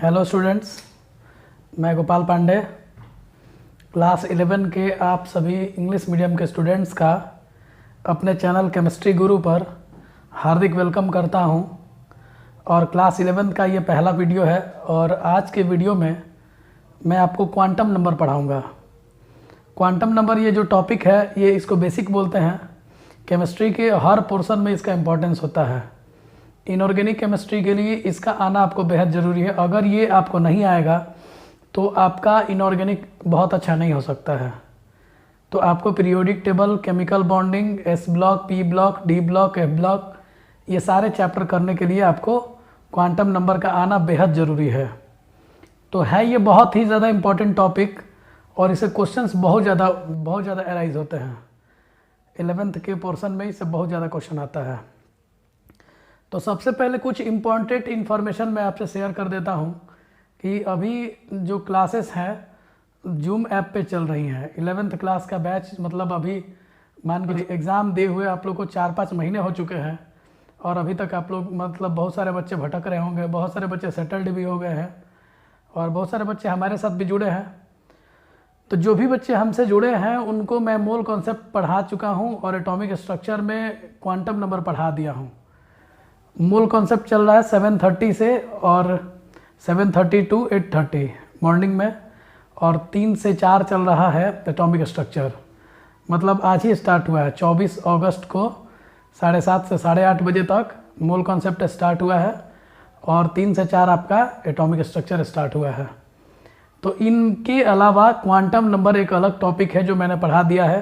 Hello students, मैं Gopal Pandey class 11 के आप सभी इंग्लिश मीडियम के स्टूडेंट्स का अपने चैनल केमिस्ट्री गुरु पर हार्दिक वेलकम करता हूं। और क्लास 11 का ये पहला वीडियो है और आज के वीडियो में मैं आपको क्वांटम नंबर पढ़ाऊंगा। क्वांटम नंबर ये जो टॉपिक है ये इसको बेसिक बोलते हैं। केमिस्ट्री के हर पोर्शन में इसका इम्पोर्टेंस होता है। इनऑर्गेनिक केमिस्ट्री के लिए इसका आना आपको बेहद ज़रूरी है। अगर ये आपको नहीं आएगा तो आपका इनऑर्गेनिक बहुत अच्छा नहीं हो सकता है। तो आपको periodic table, chemical bonding, S block, P block, D block, F block, ये सारे चैप्टर करने के लिए आपको क्वांटम नंबर का आना बेहद ज़रूरी है। तो है ये बहुत ही ज़्यादा इम्पॉर्टेंट टॉपिक और इसे क्वेश्चंस बहुत ज़्यादा एराइज होते हैं। 11th के पोर्शन में इससे बहुत ज़्यादा क्वेश्चन आता है। तो सबसे पहले कुछ इम्पॉर्टेंट इन्फॉर्मेशन मैं आपसे शेयर कर देता हूं कि अभी जो क्लासेस हैं जूम ऐप पे चल रही हैं। 11th क्लास का बैच मतलब अभी मान के एग्ज़ाम दे हुए आप लोग को 4-5 महीने हो चुके हैं और अभी तक आप लोग मतलब बहुत सारे बच्चे भटक रहे होंगे, बहुत सारे बच्चे सेटल्ड भी हो गए हैं और बहुत सारे बच्चे हमारे साथ भी जुड़े हैं। तो जो भी बच्चे हमसे जुड़े हैं उनको मैं मोल कॉन्सेप्ट पढ़ा चुका हूँ और एटॉमिक स्ट्रक्चर में क्वांटम नंबर पढ़ा दिया हूँ। मूल कॉन्सेप्ट चल रहा है 7:30 से और 7:30 to 8:30 मॉर्निंग में, और 3 से 4 चल रहा है एटॉमिक स्ट्रक्चर। मतलब आज ही स्टार्ट हुआ है 24 अगस्त को 7:30 से 8:30 बजे तक मूल कॉन्सेप्ट स्टार्ट हुआ है और 3 से 4 आपका एटॉमिक स्ट्रक्चर स्टार्ट हुआ है। तो इनके अलावा क्वांटम नंबर एक अलग टॉपिक है जो मैंने पढ़ा दिया है।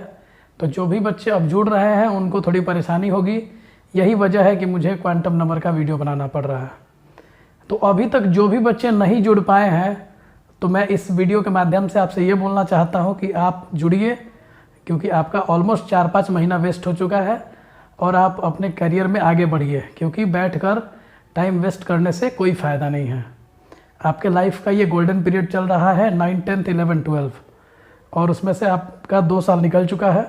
तो जो भी बच्चे अब जुड़ रहे हैं उनको थोड़ी परेशानी होगी, यही वजह है कि मुझे क्वांटम नंबर का वीडियो बनाना पड़ रहा है। तो अभी तक जो भी बच्चे नहीं जुड़ पाए हैं तो मैं इस वीडियो के माध्यम से आपसे ये बोलना चाहता हूँ कि आप जुड़िए, क्योंकि आपका ऑलमोस्ट 4-5 महीना वेस्ट हो चुका है और आप अपने करियर में आगे बढ़िए, क्योंकि बैठकर टाइम वेस्ट करने से कोई फ़ायदा नहीं है। आपके लाइफ का ये गोल्डन पीरियड चल रहा है 9, 10, 11, 12 और उसमें से आपका 2 साल निकल चुका है।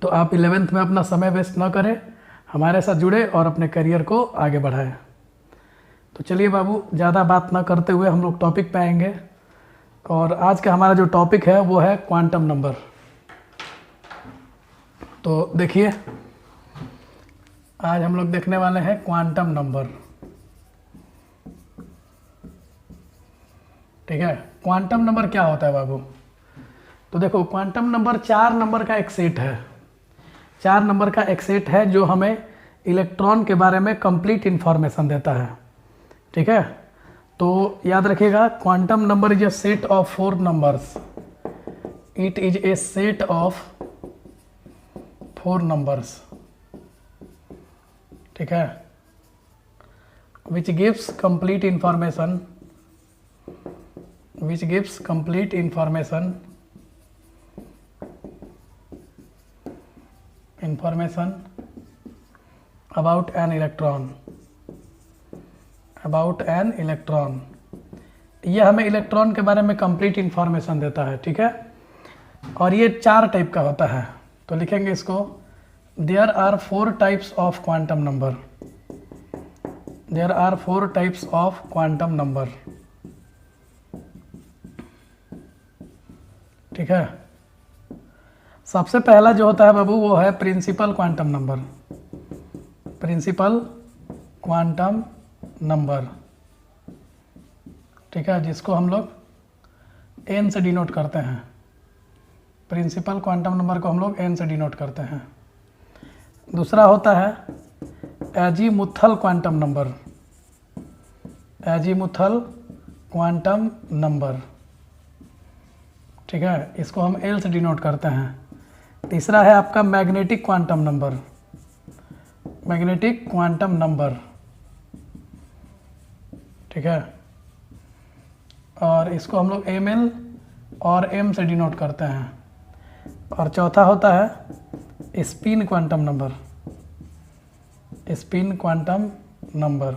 तो आप 11th में अपना समय वेस्ट ना करें, हमारे साथ जुड़े और अपने करियर को आगे बढ़ाएं। तो चलिए बाबू, ज़्यादा बात ना करते हुए हम लोग टॉपिक पे आएंगे। और आज का हमारा जो टॉपिक है वो है क्वांटम नंबर। तो देखिए, आज हम लोग देखने वाले हैं क्वांटम नंबर। ठीक है, क्वांटम नंबर क्या होता है बाबू? तो देखो, क्वांटम नंबर 4 नंबर का एक सेट है। 4 नंबर का एक सेट है जो हमें इलेक्ट्रॉन के बारे में कंप्लीट इंफॉर्मेशन देता है। ठीक है, तो याद रखिएगा, quantum number is a set of 4 numbers. It is a set of 4 numbers. ठीक है, which gives complete information about an electron। ये हमें इलेक्ट्रॉन के बारे में कंप्लीट इंफॉर्मेशन देता है। ठीक है, और ये 4 टाइप का होता है। तो लिखेंगे इसको, there are 4 types of quantum number. There are 4 types of quantum number. ठीक है, सबसे पहला जो होता है बाबू वो है principal quantum number. Principal quantum number, ठीक है, जिसको हम लोग एन से डिनोट करते हैं। प्रिंसिपल क्वांटम नंबर को हम लोग एन से डिनोट करते हैं। दूसरा होता है azimuthal quantum number. Azimuthal quantum number, ठीक है, इसको हम एल से डिनोट करते हैं। तीसरा है आपका magnetic quantum number. Magnetic quantum number, ठीक है, और इसको हम लोग एम एल और एम से डिनोट करते हैं। और चौथा होता है spin quantum number. Spin quantum number,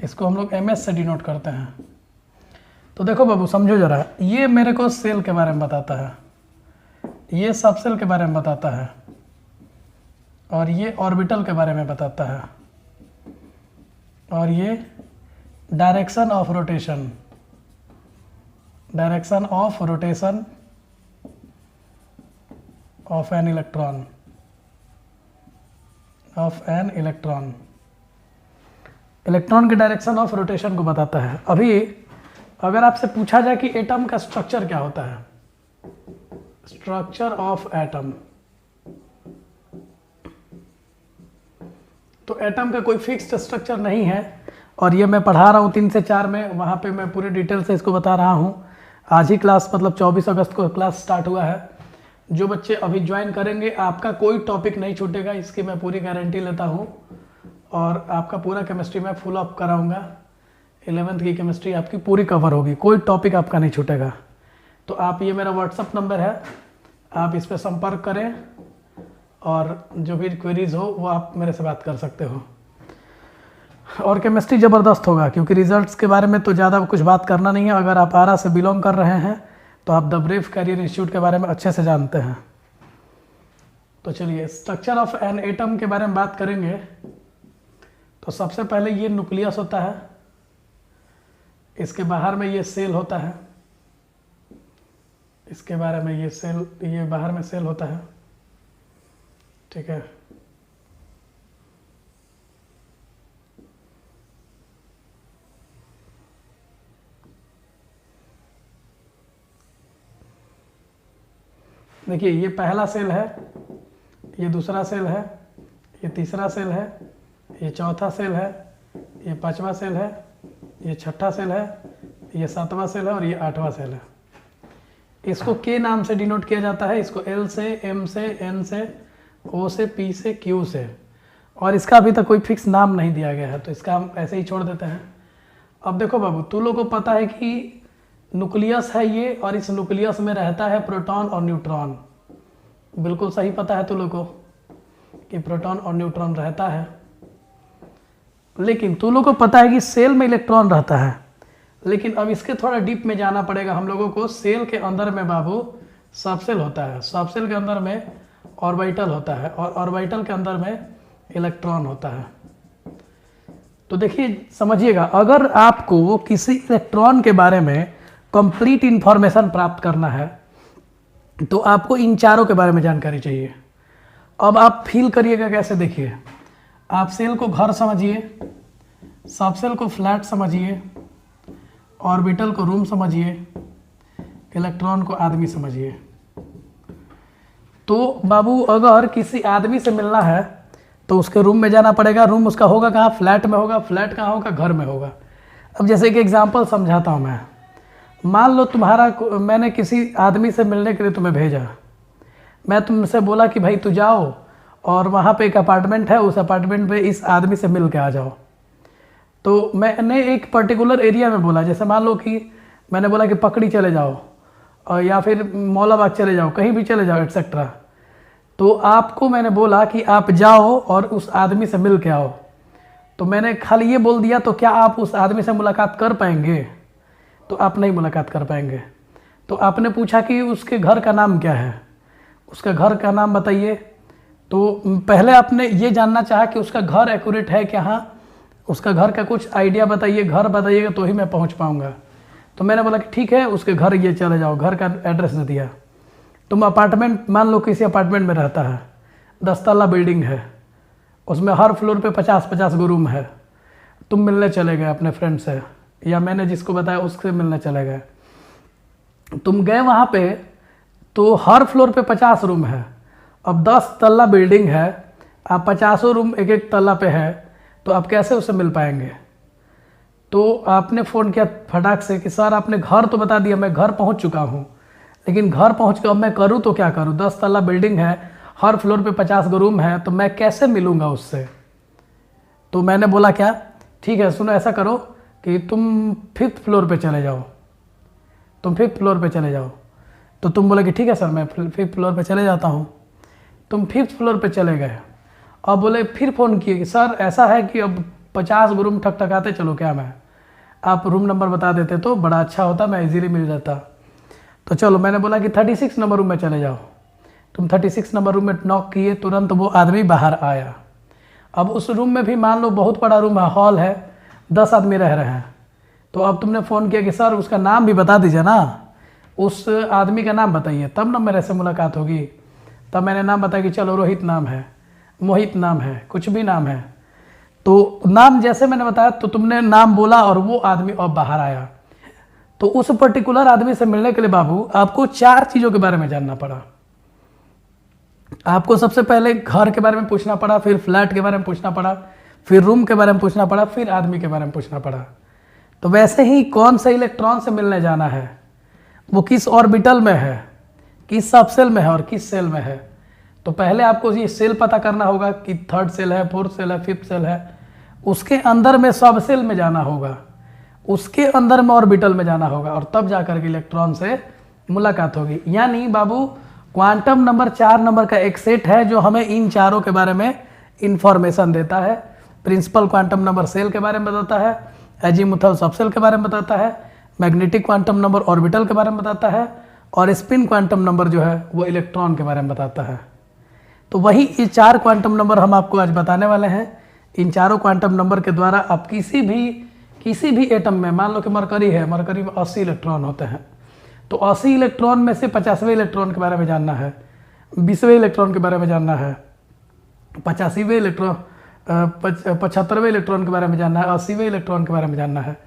इसको हम लोग एम एस से डिनोट करते हैं। तो देखो बाबू, समझो जरा, ये मेरे को सेल के बारे में बताता है, ये सब सेल के बारे में बताता है और ये ऑर्बिटल के बारे में बताता है और ये direction of rotation, direction of rotation of an electron, of an electron, electron के डायरेक्शन ऑफ रोटेशन को बताता है। अभी अगर आपसे पूछा जाए कि एटम का स्ट्रक्चर क्या होता है, स्ट्रक्चर ऑफ एटम, तो एटम का कोई फिक्स्ड स्ट्रक्चर नहीं है, और ये मैं पढ़ा रहा हूँ 3 से 4 में, वहाँ पे मैं पूरे डिटेल से इसको बता रहा हूँ। आज ही क्लास मतलब 24 अगस्त को क्लास स्टार्ट हुआ है। जो बच्चे अभी ज्वाइन करेंगे आपका कोई टॉपिक नहीं छूटेगा, इसकी मैं पूरी गारंटी लेता हूँ, और आपका पूरा केमिस्ट्री मैं फुल अप कराऊँगा। 11th की केमिस्ट्री आपकी पूरी कवर होगी, कोई टॉपिक आपका नहीं छूटेगा। तो आप, ये मेरा व्हाट्सअप नंबर है, आप इस पर संपर्क करें और जो भी क्वेरीज हो वो आप मेरे से बात कर सकते हो। और केमिस्ट्री ज़बरदस्त होगा, क्योंकि रिजल्ट्स के बारे में तो ज़्यादा कुछ बात करना नहीं है। अगर आप आरा से बिलोंग कर रहे हैं तो आप द ब्रेव कैरियर इंस्टीट्यूट के बारे में अच्छे से जानते हैं। तो चलिए स्ट्रक्चर ऑफ एन एटम के बारे में बात करेंगे। तो सबसे पहले ये न्यूक्लियस होता है, इसके बाहर में ये सेल होता है, इसके बारे में ये सेल, ये बाहर में सेल होता है, ठीक है। देखिए ये पहला सेल है, ये दूसरा सेल है, ये तीसरा सेल है, ये चौथा सेल है, ये पांचवा सेल है, ये छठा सेल है, ये सातवां सेल है और ये आठवां सेल है। इसको के नाम से डिनोट किया जाता है, इसको एल से, एम से, एन से, ओ से, पी से, क्यू से, और इसका अभी तक कोई फिक्स नाम नहीं दिया गया है, तो इसका हम ऐसे ही छोड़ देते हैं। अब देखो बाबू, तू लोगों को पता है कि न्यूक्लियस है ये, और इस न्यूक्लियस में रहता है प्रोटॉन और न्यूट्रॉन। बिल्कुल सही पता है तू लोगों को कि प्रोटॉन और न्यूट्रॉन रहता है, लेकिन तू लोगों को पता है कि सेल में इलेक्ट्रॉन रहता है। लेकिन अब इसके थोड़ा डीप में जाना पड़ेगा हम लोगों को। सेल के अंदर में बाबू सबसेल होता है, सबसेल के अंदर में ऑर्बिटल होता है, और ऑर्बिटल के अंदर में इलेक्ट्रॉन होता है। तो देखिए समझिएगा, अगर आपको किसी इलेक्ट्रॉन के बारे में कंप्लीट इंफॉर्मेशन प्राप्त करना है तो आपको इन चारों के बारे में जानकारी चाहिए। अब आप फील करिएगा कैसे, देखिए आप सेल को घर समझिए, सबसेल को फ्लैट समझिए, ऑर्बिटल को रूम समझिए, इलेक्ट्रॉन को आदमी समझिए। तो बाबू अगर किसी आदमी से मिलना है तो उसके रूम में जाना पड़ेगा। रूम उसका होगा कहाँ? फ्लैट में होगा। फ्लैट कहाँ होगा? घर में होगा। अब जैसे कि एग्जांपल समझाता हूँ मैं। मान लो मैंने किसी आदमी से मिलने के लिए तुम्हें भेजा, मैं तुमसे बोला कि भाई तू जाओ और वहाँ पे एक अपार्टमेंट है, उस अपार्टमेंट पे इस आदमी से मिल के आ जाओ। तो मैंने एक पर्टिकुलर एरिया में बोला, जैसे मान लो कि मैंने बोला कि पकड़ी चले जाओ और या फिर मौलाबाग चले जाओ, कहीं भी चले जाओ एट्सेट्रा। तो आपको मैंने बोला कि आप जाओ और उस आदमी से मिल के आओ। तो मैंने खाली ये बोल दिया, तो क्या आप उस आदमी से मुलाकात कर पाएंगे? तो आप नहीं मुलाकात कर पाएंगे। तो आपने पूछा कि उसके घर का नाम क्या है, उसका घर का नाम बताइए। तो पहले आपने ये जानना चाहा कि उसका घर एक्यूरेट है क्या, हाँ उसका घर का कुछ आइडिया बताइए, घर बताइएगा तो ही मैं पहुंच पाऊंगा। तो मैंने बोला कि ठीक है, उसके घर ये चले जाओ, घर का एड्रेस दे दिया। तुम अपार्टमेंट, मान लो किसी अपार्टमेंट में रहता है, 10 तल्ला बिल्डिंग है, उसमें हर फ्लोर पे 50-50 गो रूम है। तुम मिलने चले गए अपने फ्रेंड से, या मैंने जिसको बताया उससे मिलने चले गए। तुम गए वहाँ पे, तो हर फ्लोर पे 50 रूम है। अब 10 तल्ला बिल्डिंग है, आप 50 रूम एक एक तल्ला पे है, तो आप कैसे उससे मिल पाएंगे? तो आपने फ़ोन किया फटाक से कि सर आपने घर तो बता दिया, मैं घर पहुँच चुका हूँ, लेकिन घर पहुँच के अब मैं करूँ तो क्या करूँ? 10 तल्ला बिल्डिंग है, हर फ्लोर पे 50 गो रूम है, तो मैं कैसे मिलूँगा उससे? तो मैंने बोला क्या, ठीक है सुनो, ऐसा करो कि तुम 5th फ्लोर पे चले जाओ, तुम 5th फ्लोर पे चले जाओ। तो तुम बोले कि ठीक है सर मैं 5th फ्लोर पे चले जाता हूँ। तुम 5th फ्लोर पे चले गए। अब बोले, फिर फ़ोन किए कि सर ऐसा है कि अब 50 रूम ठकठकाते चलो क्या, मैं आप रूम नंबर बता देते तो बड़ा अच्छा होता, मैं इजीली मिल जाता। तो चलो, मैंने बोला कि 36 नंबर रूम में चले जाओ। तुम 36 नंबर रूम में नॉक किए, तुरंत वो आदमी बाहर आया। अब उस रूम में भी मान लो बहुत बड़ा रूम है, हॉल है, 10 आदमी रह रहे हैं। तो अब तुमने फ़ोन किया कि सर उसका नाम भी बता दीजिए ना, उस आदमी का नाम बताइए, तब ना मेरे से मुलाकात होगी। तब मैंने नाम बताया कि चलो रोहित नाम है, मोहित नाम है, कुछ भी नाम है। तो नाम जैसे मैंने बताया तो तुमने नाम बोला और वो आदमी अब बाहर आया। तो उस पर्टिकुलर आदमी से मिलने के लिए बाबू आपको 4 चीज़ों के बारे में जानना पड़ा। आपको सबसे पहले घर के बारे में पूछना पड़ा, फिर फ्लैट के बारे में पूछना पड़ा, फिर रूम के बारे में पूछना पड़ा, फिर आदमी के बारे में पूछना पड़ा। तो वैसे ही कौन से इलेक्ट्रॉन से मिलने जाना है, वो किस ऑर्बिटल में है, किस सबसेल में है और किस सेल में है। तो पहले आपको ये सेल पता करना होगा कि 3rd सेल है, 4th सेल है, 5th सेल है। उसके अंदर में सब सेल में जाना होगा, उसके अंदर में ऑर्बिटल में जाना होगा, और तब जाकर के इलेक्ट्रॉन से मुलाकात होगी। यानी बाबू क्वांटम नंबर 4 नंबर का एक सेट है जो हमें इन चारों के बारे में इंफॉर्मेशन देता है। प्रिंसिपल क्वांटम नंबर सेल के बारे में बताता है, एजीमुथल सबसेल के बारे में बताता है, मैग्नेटिक क्वांटम नंबर ऑर्बिटल के बारे में बताता है, और स्पिन क्वांटम नंबर जो है वो इलेक्ट्रॉन के बारे में बताता है। तो वही ये 4 क्वांटम नंबर हम आपको आज बताने वाले हैं। इन चारों क्वांटम नंबर के द्वारा आप किसी भी एटम में, मान लो कि मरकरी है, मरकरी में 80 इलेक्ट्रॉन होते हैं, तो 80 इलेक्ट्रॉन में से 50वें इलेक्ट्रॉन के बारे में जानना है, 20वें इलेक्ट्रॉन के बारे में जानना है, 85वें इलेक्ट्रॉन 75वें इलेक्ट्रॉन के बारे में जानना है, 80वें इलेक्ट्रॉन के बारे में जानना है।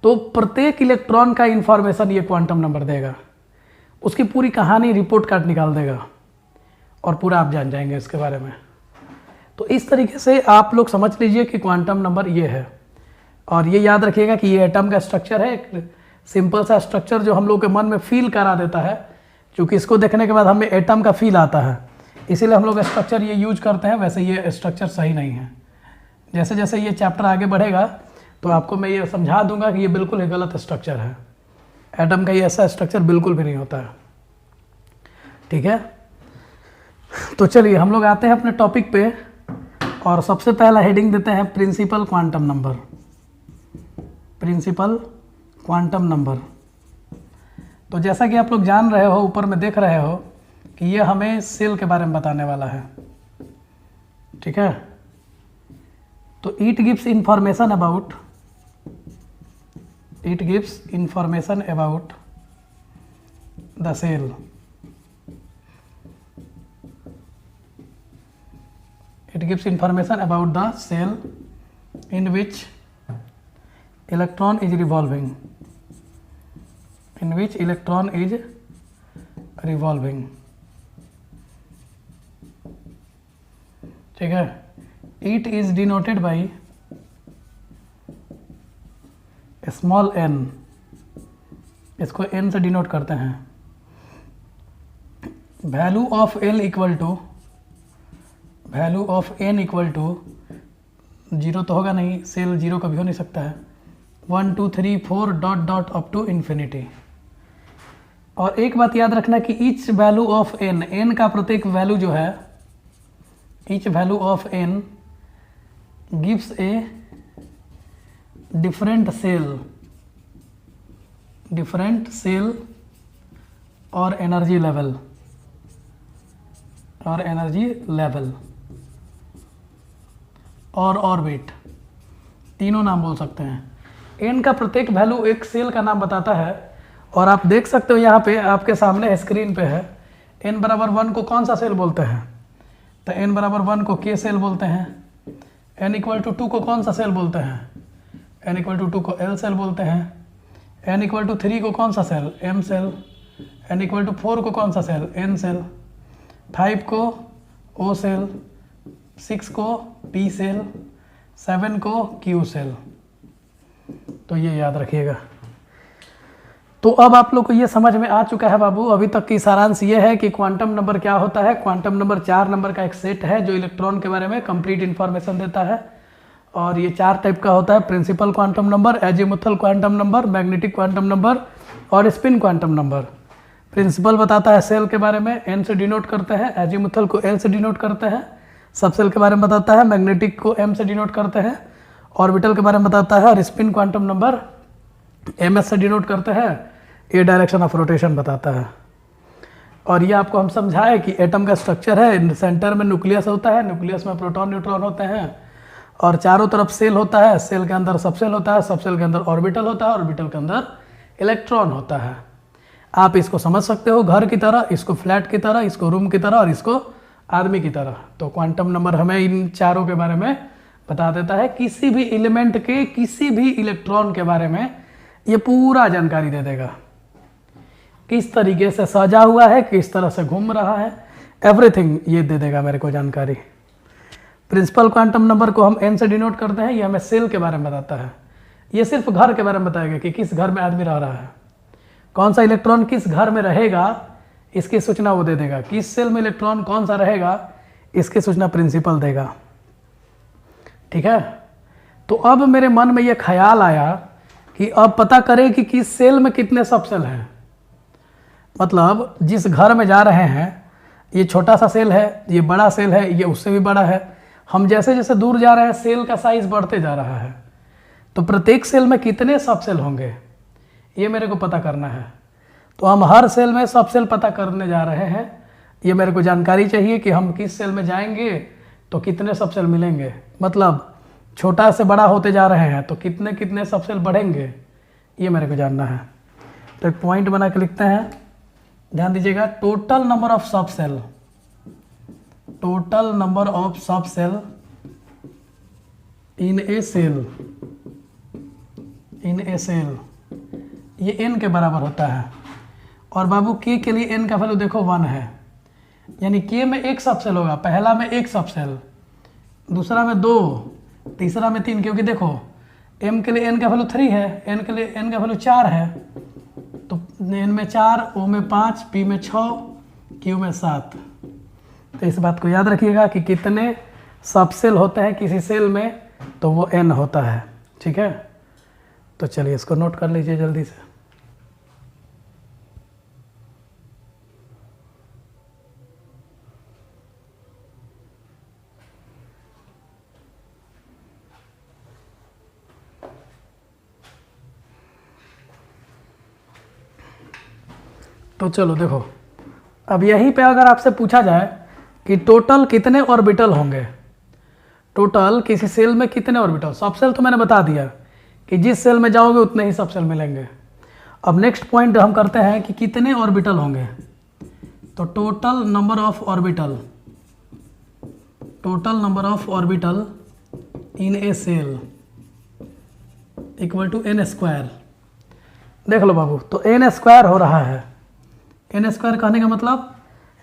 तो प्रत्येक इलेक्ट्रॉन का इंफॉर्मेशन ये क्वांटम नंबर देगा, उसकी पूरी कहानी रिपोर्ट कार्ड निकाल देगा और पूरा आप जान जाएंगे इसके बारे में। तो इस तरीके से आप लोग समझ लीजिए कि क्वांटम नंबर ये है। और ये याद रखिएगा कि ये एटम का स्ट्रक्चर है, एक सिंपल सा स्ट्रक्चर जो हम लोग के मन में फील करा देता है, क्योंकि इसको देखने के बाद हमें एटम का फील आता है, इसीलिए हम लोग स्ट्रक्चर ये यूज करते हैं। वैसे ये स्ट्रक्चर सही नहीं है। जैसे जैसे ये चैप्टर आगे बढ़ेगा तो आपको मैं ये समझा दूंगा कि ये बिल्कुल ही गलत स्ट्रक्चर है। एटम का ये ऐसा स्ट्रक्चर बिल्कुल भी नहीं होता है। ठीक है, तो चलिए हम लोग आते हैं अपने टॉपिक पे, और सबसे पहला हेडिंग देते हैं principal quantum number. Principal quantum number. तो जैसा कि आप लोग जान रहे हो, ऊपर में देख रहे हो कि ये हमें सेल के बारे में बताने वाला है। ठीक है, तो it gives information about the shell. It gives information about the cell in which electron is revolving. ठीक है, it is denoted by small n, इसको n से डिनोट करते हैं। Value of n equal to 0 तो होगा नहीं, सेल 0 कभी हो नहीं सकता है, 1 2 3 4 dot dot up to infinity. और एक बात याद रखना कि ईच वैल्यू ऑफ n का प्रत्येक वैल्यू जो है, each value of n gives a different shell और एनर्जी लेवल और ऑर्बिट, तीनों नाम बोल सकते हैं। n का प्रत्येक वैल्यू एक सेल का नाम बताता है, और आप देख सकते हो यहाँ पे आपके सामने स्क्रीन पे है। n बराबर 1 को कौन सा सेल बोलते हैं, तो n बराबर 1 को k सेल बोलते हैं। n इक्वल टू 2 को कौन सा सेल बोलते हैं, n इक्वल टू 2 को l सेल बोलते हैं। n इक्वल टू 3 को कौन सा shell, m shell. n equal to 4 को कौन सा सेल, n सेल। 5 को O सेल, 6 को P सेल, 7 को Q सेल। तो ये याद रखिएगा। तो अब आप लोग को ये समझ में आ चुका है बाबू। अभी तक की सारांश ये है कि क्वांटम नंबर क्या होता है। क्वांटम नंबर 4 नंबर का एक सेट है जो इलेक्ट्रॉन के बारे में कंप्लीट इन्फॉर्मेशन देता है, और ये 4 टाइप का होता है। Principal quantum number, azimuthal quantum number, magnetic quantum number और स्पिन क्वांटम नंबर। प्रिंसिपल बताता है सेल के बारे में, n से डिनोट करते हैं, एजीमुथल को l से डिनोट करते हैं, सबसेल के बारे में बताता है, मैग्नेटिक को m से डिनोट करते हैं, ऑर्बिटल के बारे में बताता है, और स्पिन क्वांटम नंबर ms से डिनोट करते हैं, ये डायरेक्शन ऑफ रोटेशन बताता है। और ये आपको हम समझाए कि एटम का स्ट्रक्चर है, सेंटर में न्यूक्लियस होता है, न्यूक्लियस में प्रोटॉन न्यूट्रॉन होते हैं, और चारों तरफ सेल होता है, सेल के अंदर सबसेल होता है, सबसेल के अंदर ऑर्बिटल होता है, ऑर्बिटल के अंदर इलेक्ट्रॉन होता है। आप इसको समझ सकते हो घर की तरह, इसको फ्लैट की तरह, इसको रूम की तरह और इसको आदमी की तरह। तो क्वांटम नंबर हमें इन चारों के बारे में बता देता है, किसी भी एलिमेंट के किसी भी इलेक्ट्रॉन के बारे में ये पूरा जानकारी दे देगा, किस तरीके से सजा हुआ है, किस तरह से घूम रहा है, एवरीथिंग ये दे देगा मेरे को जानकारी। प्रिंसिपल क्वांटम नंबर को हम n से डिनोट करते हैं, ये हमें सेल के बारे में बताता है। ये सिर्फ घर के बारे में बताएगा कि किस घर में आदमी रह रहा है, कौन सा इलेक्ट्रॉन किस घर में रहेगा, इसकी सूचना वो दे देगा। किस सेल में इलेक्ट्रॉन कौन सा रहेगा, इसकी सूचना प्रिंसिपल देगा। ठीक है, तो अब मेरे मन में ये ख्याल आया कि अब पता करें कि किस सेल में कितने सब सेल हैं। मतलब जिस घर में जा रहे हैं, ये छोटा सा सेल है, ये बड़ा सेल है, ये उससे भी बड़ा है। हम जैसे जैसे दूर जा रहे हैं सेल का साइज बढ़ते जा रहा है, तो प्रत्येक सेल में कितने सब सेल होंगे ये मेरे को पता करना है। तो हम हर सेल में सब सेल पता करने जा रहे हैं। ये मेरे को जानकारी चाहिए कि हम किस सेल में जाएंगे तो कितने सब सेल मिलेंगे। मतलब छोटा से बड़ा होते जा रहे हैं तो कितने कितने सब सेल बढ़ेंगे, ये मेरे को जानना है। तो एक पॉइंट बना के लिखते हैं, ध्यान दीजिएगा। टोटल नंबर ऑफ सब cell, total number of subshell in a cell, in a cell, ये n के बराबर होता है। और बाबू k के लिए n का वैल्यू देखो 1 है, यानी k में एक सब सेल होगा, पहला में एक सब सेल, दूसरा में 2, तीसरा में 3, क्योंकि देखो m के लिए n का वैल्यू 3 है, n के लिए n का वैल्यू 4 है, तो n में 4, o में 5, p में 6, q में 7। तो इस बात को याद रखिएगा कि कितने सब सेल होते हैं किसी सेल में, तो वो n होता है। ठीक है, तो चलिए इसको नोट कर लीजिए जल्दी से। तो चलो देखो, अब यहीं पे अगर आपसे पूछा जाए कि टोटल कितने ऑर्बिटल होंगे, टोटल किसी सेल में कितने ऑर्बिटल, सब सेल तो मैंने बता दिया कि जिस सेल में जाओगे उतने ही सब सेल मिलेंगे। अब नेक्स्ट पॉइंट हम करते हैं कि कितने ऑर्बिटल होंगे। तो total number of orbital, total number of orbital in a shell equal to n square. देख लो बाबू, तो n स्क्वायर हो रहा है। n स्क्वायर कहने का मतलब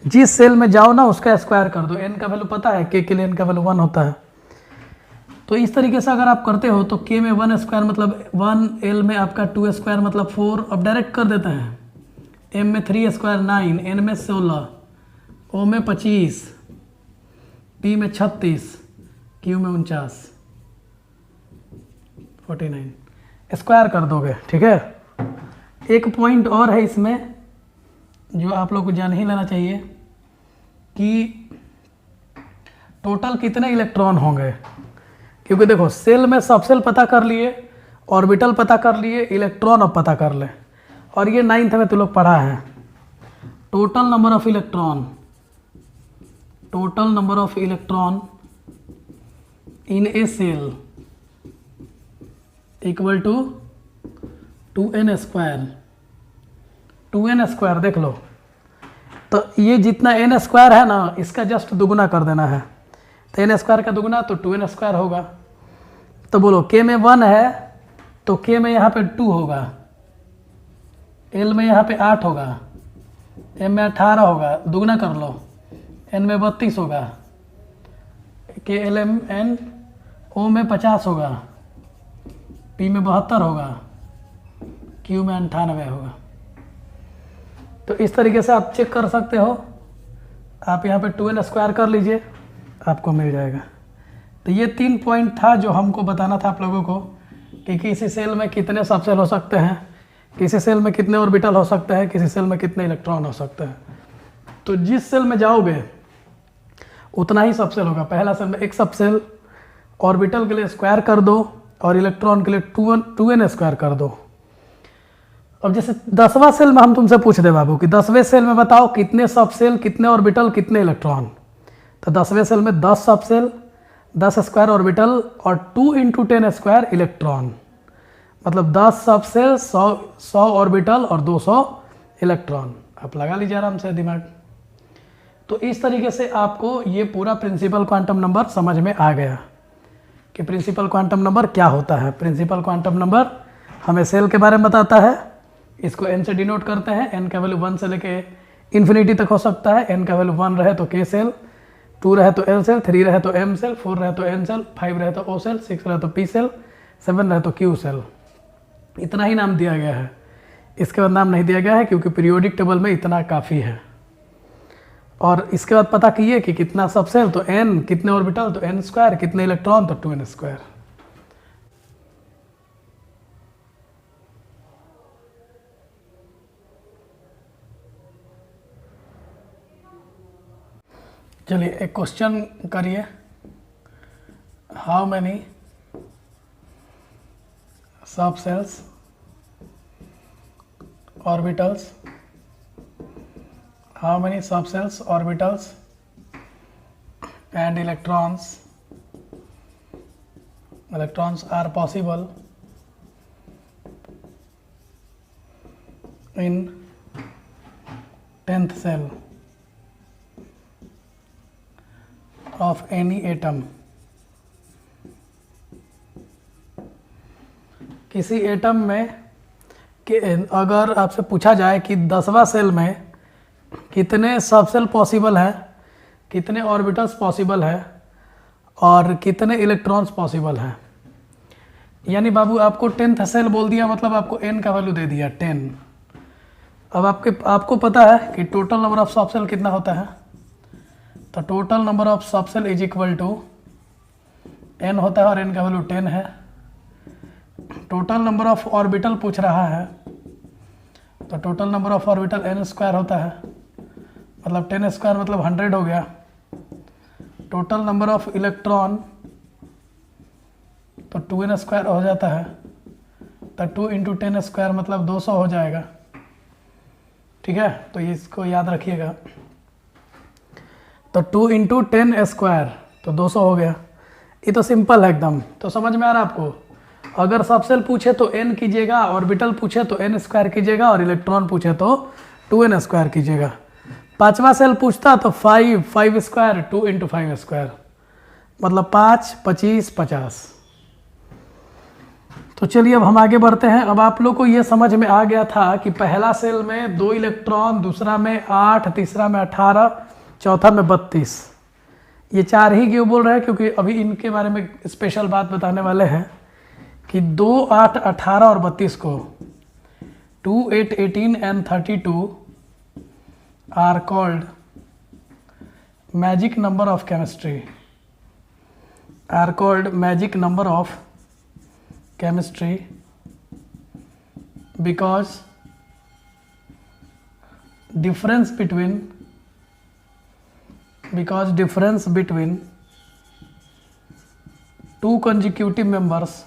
जिस सेल में जाओ ना उसका स्क्वायर कर दो। n का वैल्यू पता है, k के लिए n का वैल्यू 1 होता है। तो इस तरीके से अगर आप करते हो तो k में 1 स्क्वायर मतलब 1, l में आपका 2 स्क्वायर मतलब 4। अब डायरेक्ट कर देते हैं, m में 3 स्क्वायर 9, n में 16, o में 25, p में 36, q में 49, 49 स्क्वायर कर दोगे। ठीक है, एक पॉइंट और है इसमें जो आप लोग को जान ही लेना चाहिए कि टोटल कितने इलेक्ट्रॉन होंगे। क्योंकि देखो सेल में सब सेल पता कर लिए, ऑर्बिटल पता कर लिए, इलेक्ट्रॉन अब पता कर ले। और ये 9th में तुम लोग पढ़ा है, total number of electron, total number of electron in a shell equal to 2n square. 2n square देख लो, तो ये जितना n स्क्वायर है ना इसका जस्ट दुगुना कर देना है। तो n स्क्वायर का दुगुना तो 2n स्क्वायर होगा। तो बोलो k में 1 है तो k में यहाँ पे 2 होगा, l में यहाँ पे 8 होगा, m में 18 होगा, दुगुना कर लो, n में 32 होगा, k l m n o में 50 होगा, p में 72 होगा, q में 98 होगा। तो इस तरीके से आप चेक कर सकते हो। आप यहाँ पे 2n स्क्वायर कर लीजिए, आपको मिल जाएगा। तो ये 3 पॉइंट था जो हमको बताना था आप लोगों को कि किसी सेल में कितने सब सेल हो सकते हैं, किसी सेल में कितने ऑर्बिटल हो सकते हैं, किसी सेल में कितने इलेक्ट्रॉन हो सकते हैं। तो जिस सेल में जाओगे उतना ही सब सेल होगा। पहला सेल में एक सब सेल, ऑर्बिटल के लिए स्क्वायर कर दो और इलेक्ट्रॉन के लिए 2n स्क्वायर कर दो। अब जैसे 10वां सेल में हम तुमसे पूछ दे बाबू कि 10वें सेल में बताओ कितने सब सेल, कितने ऑर्बिटल, कितने इलेक्ट्रॉन। तो 10वें सेल में 10 सब सेल, 10 स्क्वायर ऑर्बिटल और 2 × 10 स्क्वायर इलेक्ट्रॉन, मतलब 10 सब सेल, 100 ऑर्बिटल और 200 इलेक्ट्रॉन। आप लगा लीजिए आराम से दिमाग। तो इस तरीके से आपको ये पूरा प्रिंसिपल क्वांटम नंबर समझ में आ गया कि प्रिंसिपल क्वांटम नंबर क्या होता है। प्रिंसिपल क्वांटम नंबर हमें सेल के बारे में बताता है, इसको n से डिनोट करते हैं। n का वैल्यू 1 से लेके इन्फिनिटी तक हो सकता है। n का वैल्यू 1 रहे तो k सेल, 2 रहे तो l सेल, 3 रहे तो m सेल, 4 रहे तो n सेल, 5 रहे तो o सेल, 6 रहे तो p सेल, 7 रहे तो q सेल। इतना ही नाम दिया गया है, इसके बाद नाम नहीं दिया गया है क्योंकि पीरियोडिक टेबल में इतना काफ़ी है। और इसके बाद पता कीजिए कि कितना सब सेल तो n, कितने ऑर्बिटल तो n स्क्वायर, कितने इलेक्ट्रॉन तो 2n स्क्वायर। चलिए एक क्वेश्चन करिए। How many subshells, orbitals, how many subcells, orbitals and electrons are possible in 10th cell of any atom। किसी एटम में कि अगर आपसे पूछा जाए कि 10वां सेल में कितने सब सेल पॉसिबल है, कितने ऑर्बिटल्स पॉसिबल है और कितने इलेक्ट्रॉन्स पॉसिबल हैं, यानी बाबू आपको 10th सेल बोल दिया, मतलब आपको n का वैल्यू दे दिया 10। अब आपको पता है कि total number of subshell कितना होता है, तो total number of subshell is equal to n होता है और n का वैल्यू 10 है। टोटल नंबर ऑफ ऑर्बिटल पूछ रहा है, तो total number of orbital n square होता है, मतलब 10 स्क्वायर मतलब 100 हो गया। टोटल नंबर ऑफ इलेक्ट्रॉन तो 2n स्क्वायर हो जाता है, तो 2 × 10 स्क्वायर मतलब 200 हो जाएगा। ठीक है, तो इसको याद रखिएगा। तो 2 × 10 स्क्वायर तो 200 हो गया। ये तो सिंपल है एकदम, तो समझ में आ रहा है आपको। अगर सब सेल पूछे तो n कीजिएगा, ऑर्बिटल पूछे तो n स्क्वायर कीजिएगा और इलेक्ट्रॉन पूछे तो 2n स्क्वायर कीजिएगा। 5वां सेल पूछता तो 5 स्क्वायर 2 × 5 स्क्वायर मतलब 5, 25, 50। तो चलिए अब हम आगे बढ़ते हैं। अब आप लोग को ये समझ में आ गया था कि पहला सेल में 2 इलेक्ट्रॉन, दूसरा में 8, तीसरा में 18, चौथा में 32। ये 4 ही क्यों बोल रहे हैं, क्योंकि अभी इनके बारे में स्पेशल बात बताने वाले हैं कि 2, 8, 18 और 32 को 2, 8, 18 and 32 are called magic number of chemistry, are called magic number of chemistry because difference between two consecutive members,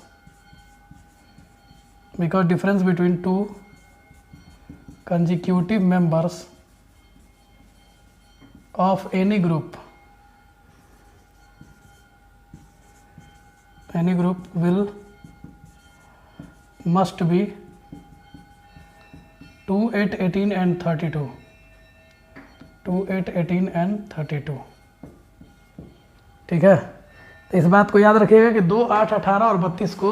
because difference between two consecutive members of any group will must be 2, 8, 18 and 32, 2, 8, 18 and 32। ठीक है, तो इस बात को याद रखिएगा कि 2, 8, 18 और 32 को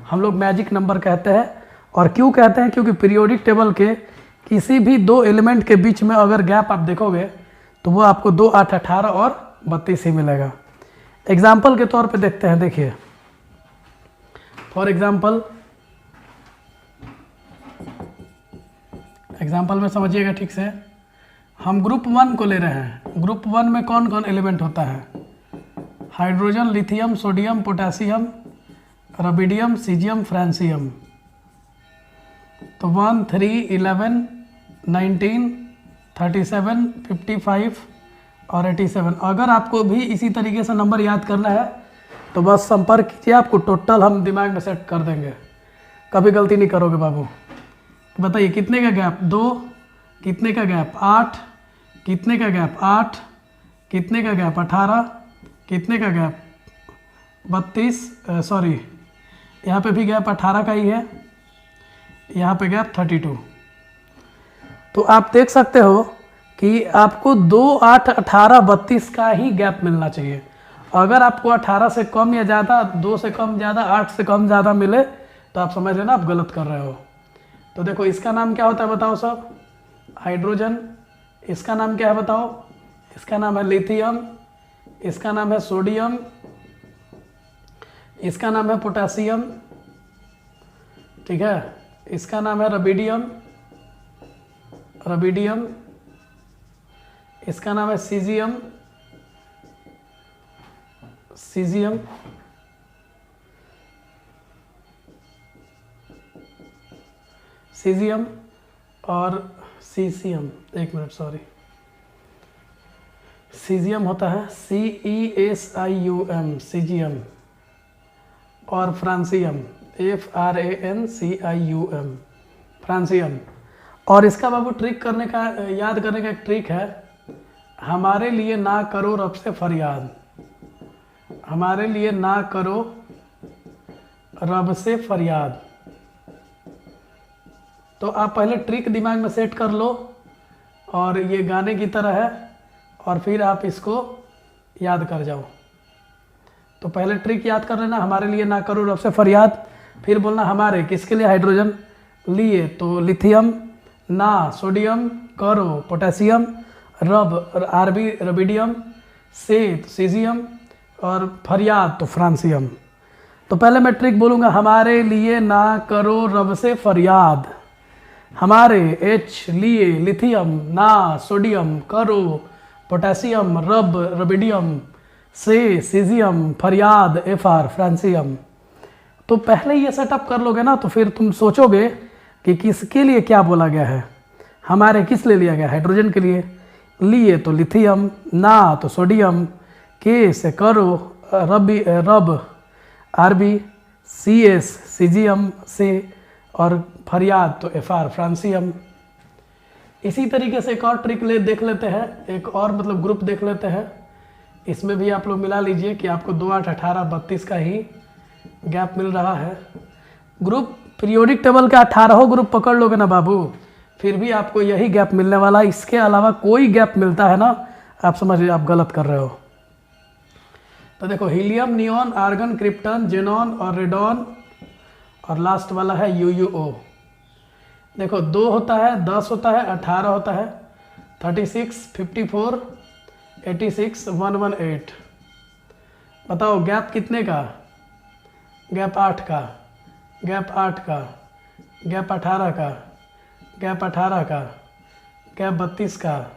हम लोग मैजिक नंबर कहते हैं। और क्यों कहते हैं, क्योंकि पीरियोडिक टेबल के किसी भी 2 एलिमेंट के बीच में अगर गैप आप देखोगे तो वो आपको 2, 8, 18 और 32 ही मिलेगा। एग्जाम्पल के तौर पे देखते हैं, देखिए फॉर एग्जाम्पल में समझिएगा ठीक से। हम ग्रुप 1 को ले रहे हैं। ग्रुप 1 में कौन कौन एलिमेंट होता है, hydrogen, lithium, sodium, potassium, rubidium, caesium, francium. तो 1, 3, 11, 19, 37, 55 और 87। अगर आपको भी इसी तरीके से नंबर याद करना है तो बस संपर्क कीजिए, आपको टोटल हम दिमाग में सेट कर देंगे, कभी गलती नहीं करोगे बाबू। बताइए कितने का गैप 2, कितने का गैप 8, कितने का गैप 8, कितने का गैप 18, कितने का गैप 32, सॉरी यहाँ पे भी गैप 18 का ही है, यहाँ पे गैप 32। तो आप देख सकते हो कि आपको 2, 8, 18, 32 का ही गैप मिलना चाहिए। अगर आपको 18 से कम या ज़्यादा, 2 से कम ज़्यादा, 8 से कम ज़्यादा मिले तो आप समझ लेना आप गलत कर रहे हो। तो देखो इसका नाम क्या होता है बताओ सब? हाइड्रोजन। इसका नाम क्या है बताओ? इसका नाम है लिथियम। इसका नाम है सोडियम। इसका नाम है पोटेशियम, ठीक है। इसका नाम है रबिडियम, रबिडियम। इसका नाम है सीजियम, सीजियम। सीजियम और सीसियम, एक मिनट सॉरी, सीजियम होता है CESIUM, सीजियम। और फ्रांसियम, FRANCIUM, फ्रांसियम। और इसका बाबू ट्रिक करने का, याद करने का एक ट्रिक है, हमारे लिए ना करो रब से फरियाद। हमारे लिए ना करो रब से फरियाद। तो आप पहले ट्रिक दिमाग में सेट कर लो, और ये गाने की तरह है, और फिर आप इसको याद कर जाओ। तो पहले ट्रिक याद कर लेना, हमारे लिए ना करो रब से फरियाद। फिर बोलना हमारे, किसके लिए? हाइड्रोजन। लिए तो लिथियम, ना सोडियम, करो पोटेशियम, रब आरबी रबिडियम, से तो सीजियम, और फरियाद तो फ्रांसियम। तो पहले मैं ट्रिक बोलूँगा, हमारे लिए ना करो रब से फरियाद। हमारे, H लिए, लिथियम, ना सोडियम, करो पोटेशियम, रब रबिडियम, से सीजियम, फरियाद FR फ्रांसियम। तो पहले ये सेटअप कर लोगे ना, तो फिर तुम सोचोगे कि किसके लिए क्या बोला गया है। हमारे किस लिए लिया गया? हाइड्रोजन के लिए। लिए तो लिथियम, ना तो सोडियम, के से करो, रब आरबी, CS सीजियम से, और फरियाद तो FR फ्रांसियम। इसी तरीके से एक और ट्रिक देख लेते हैं, एक और मतलब ग्रुप देख लेते हैं। इसमें भी आप लोग मिला लीजिए कि आपको 2, 8, 18, 32 का ही गैप मिल रहा है। ग्रुप पीरियोडिक टेबल का 18 ग्रुप पकड़ लोगे ना बाबू, फिर भी आपको यही गैप मिलने वाला। इसके अलावा कोई गैप मिलता है ना, आप समझिए आप गलत कर रहे हो। तो देखो helium, neon, argon, krypton, xenon और रेडॉन, और लास्ट वाला है UUO। देखो 2 होता है, 10 होता है, 18 होता है, 36, 54, 86, 118। बताओ गैप कितने का? गैप 8 का, गैप 8 का, गैप 18 का, गैप 18 का, गैप 32 का,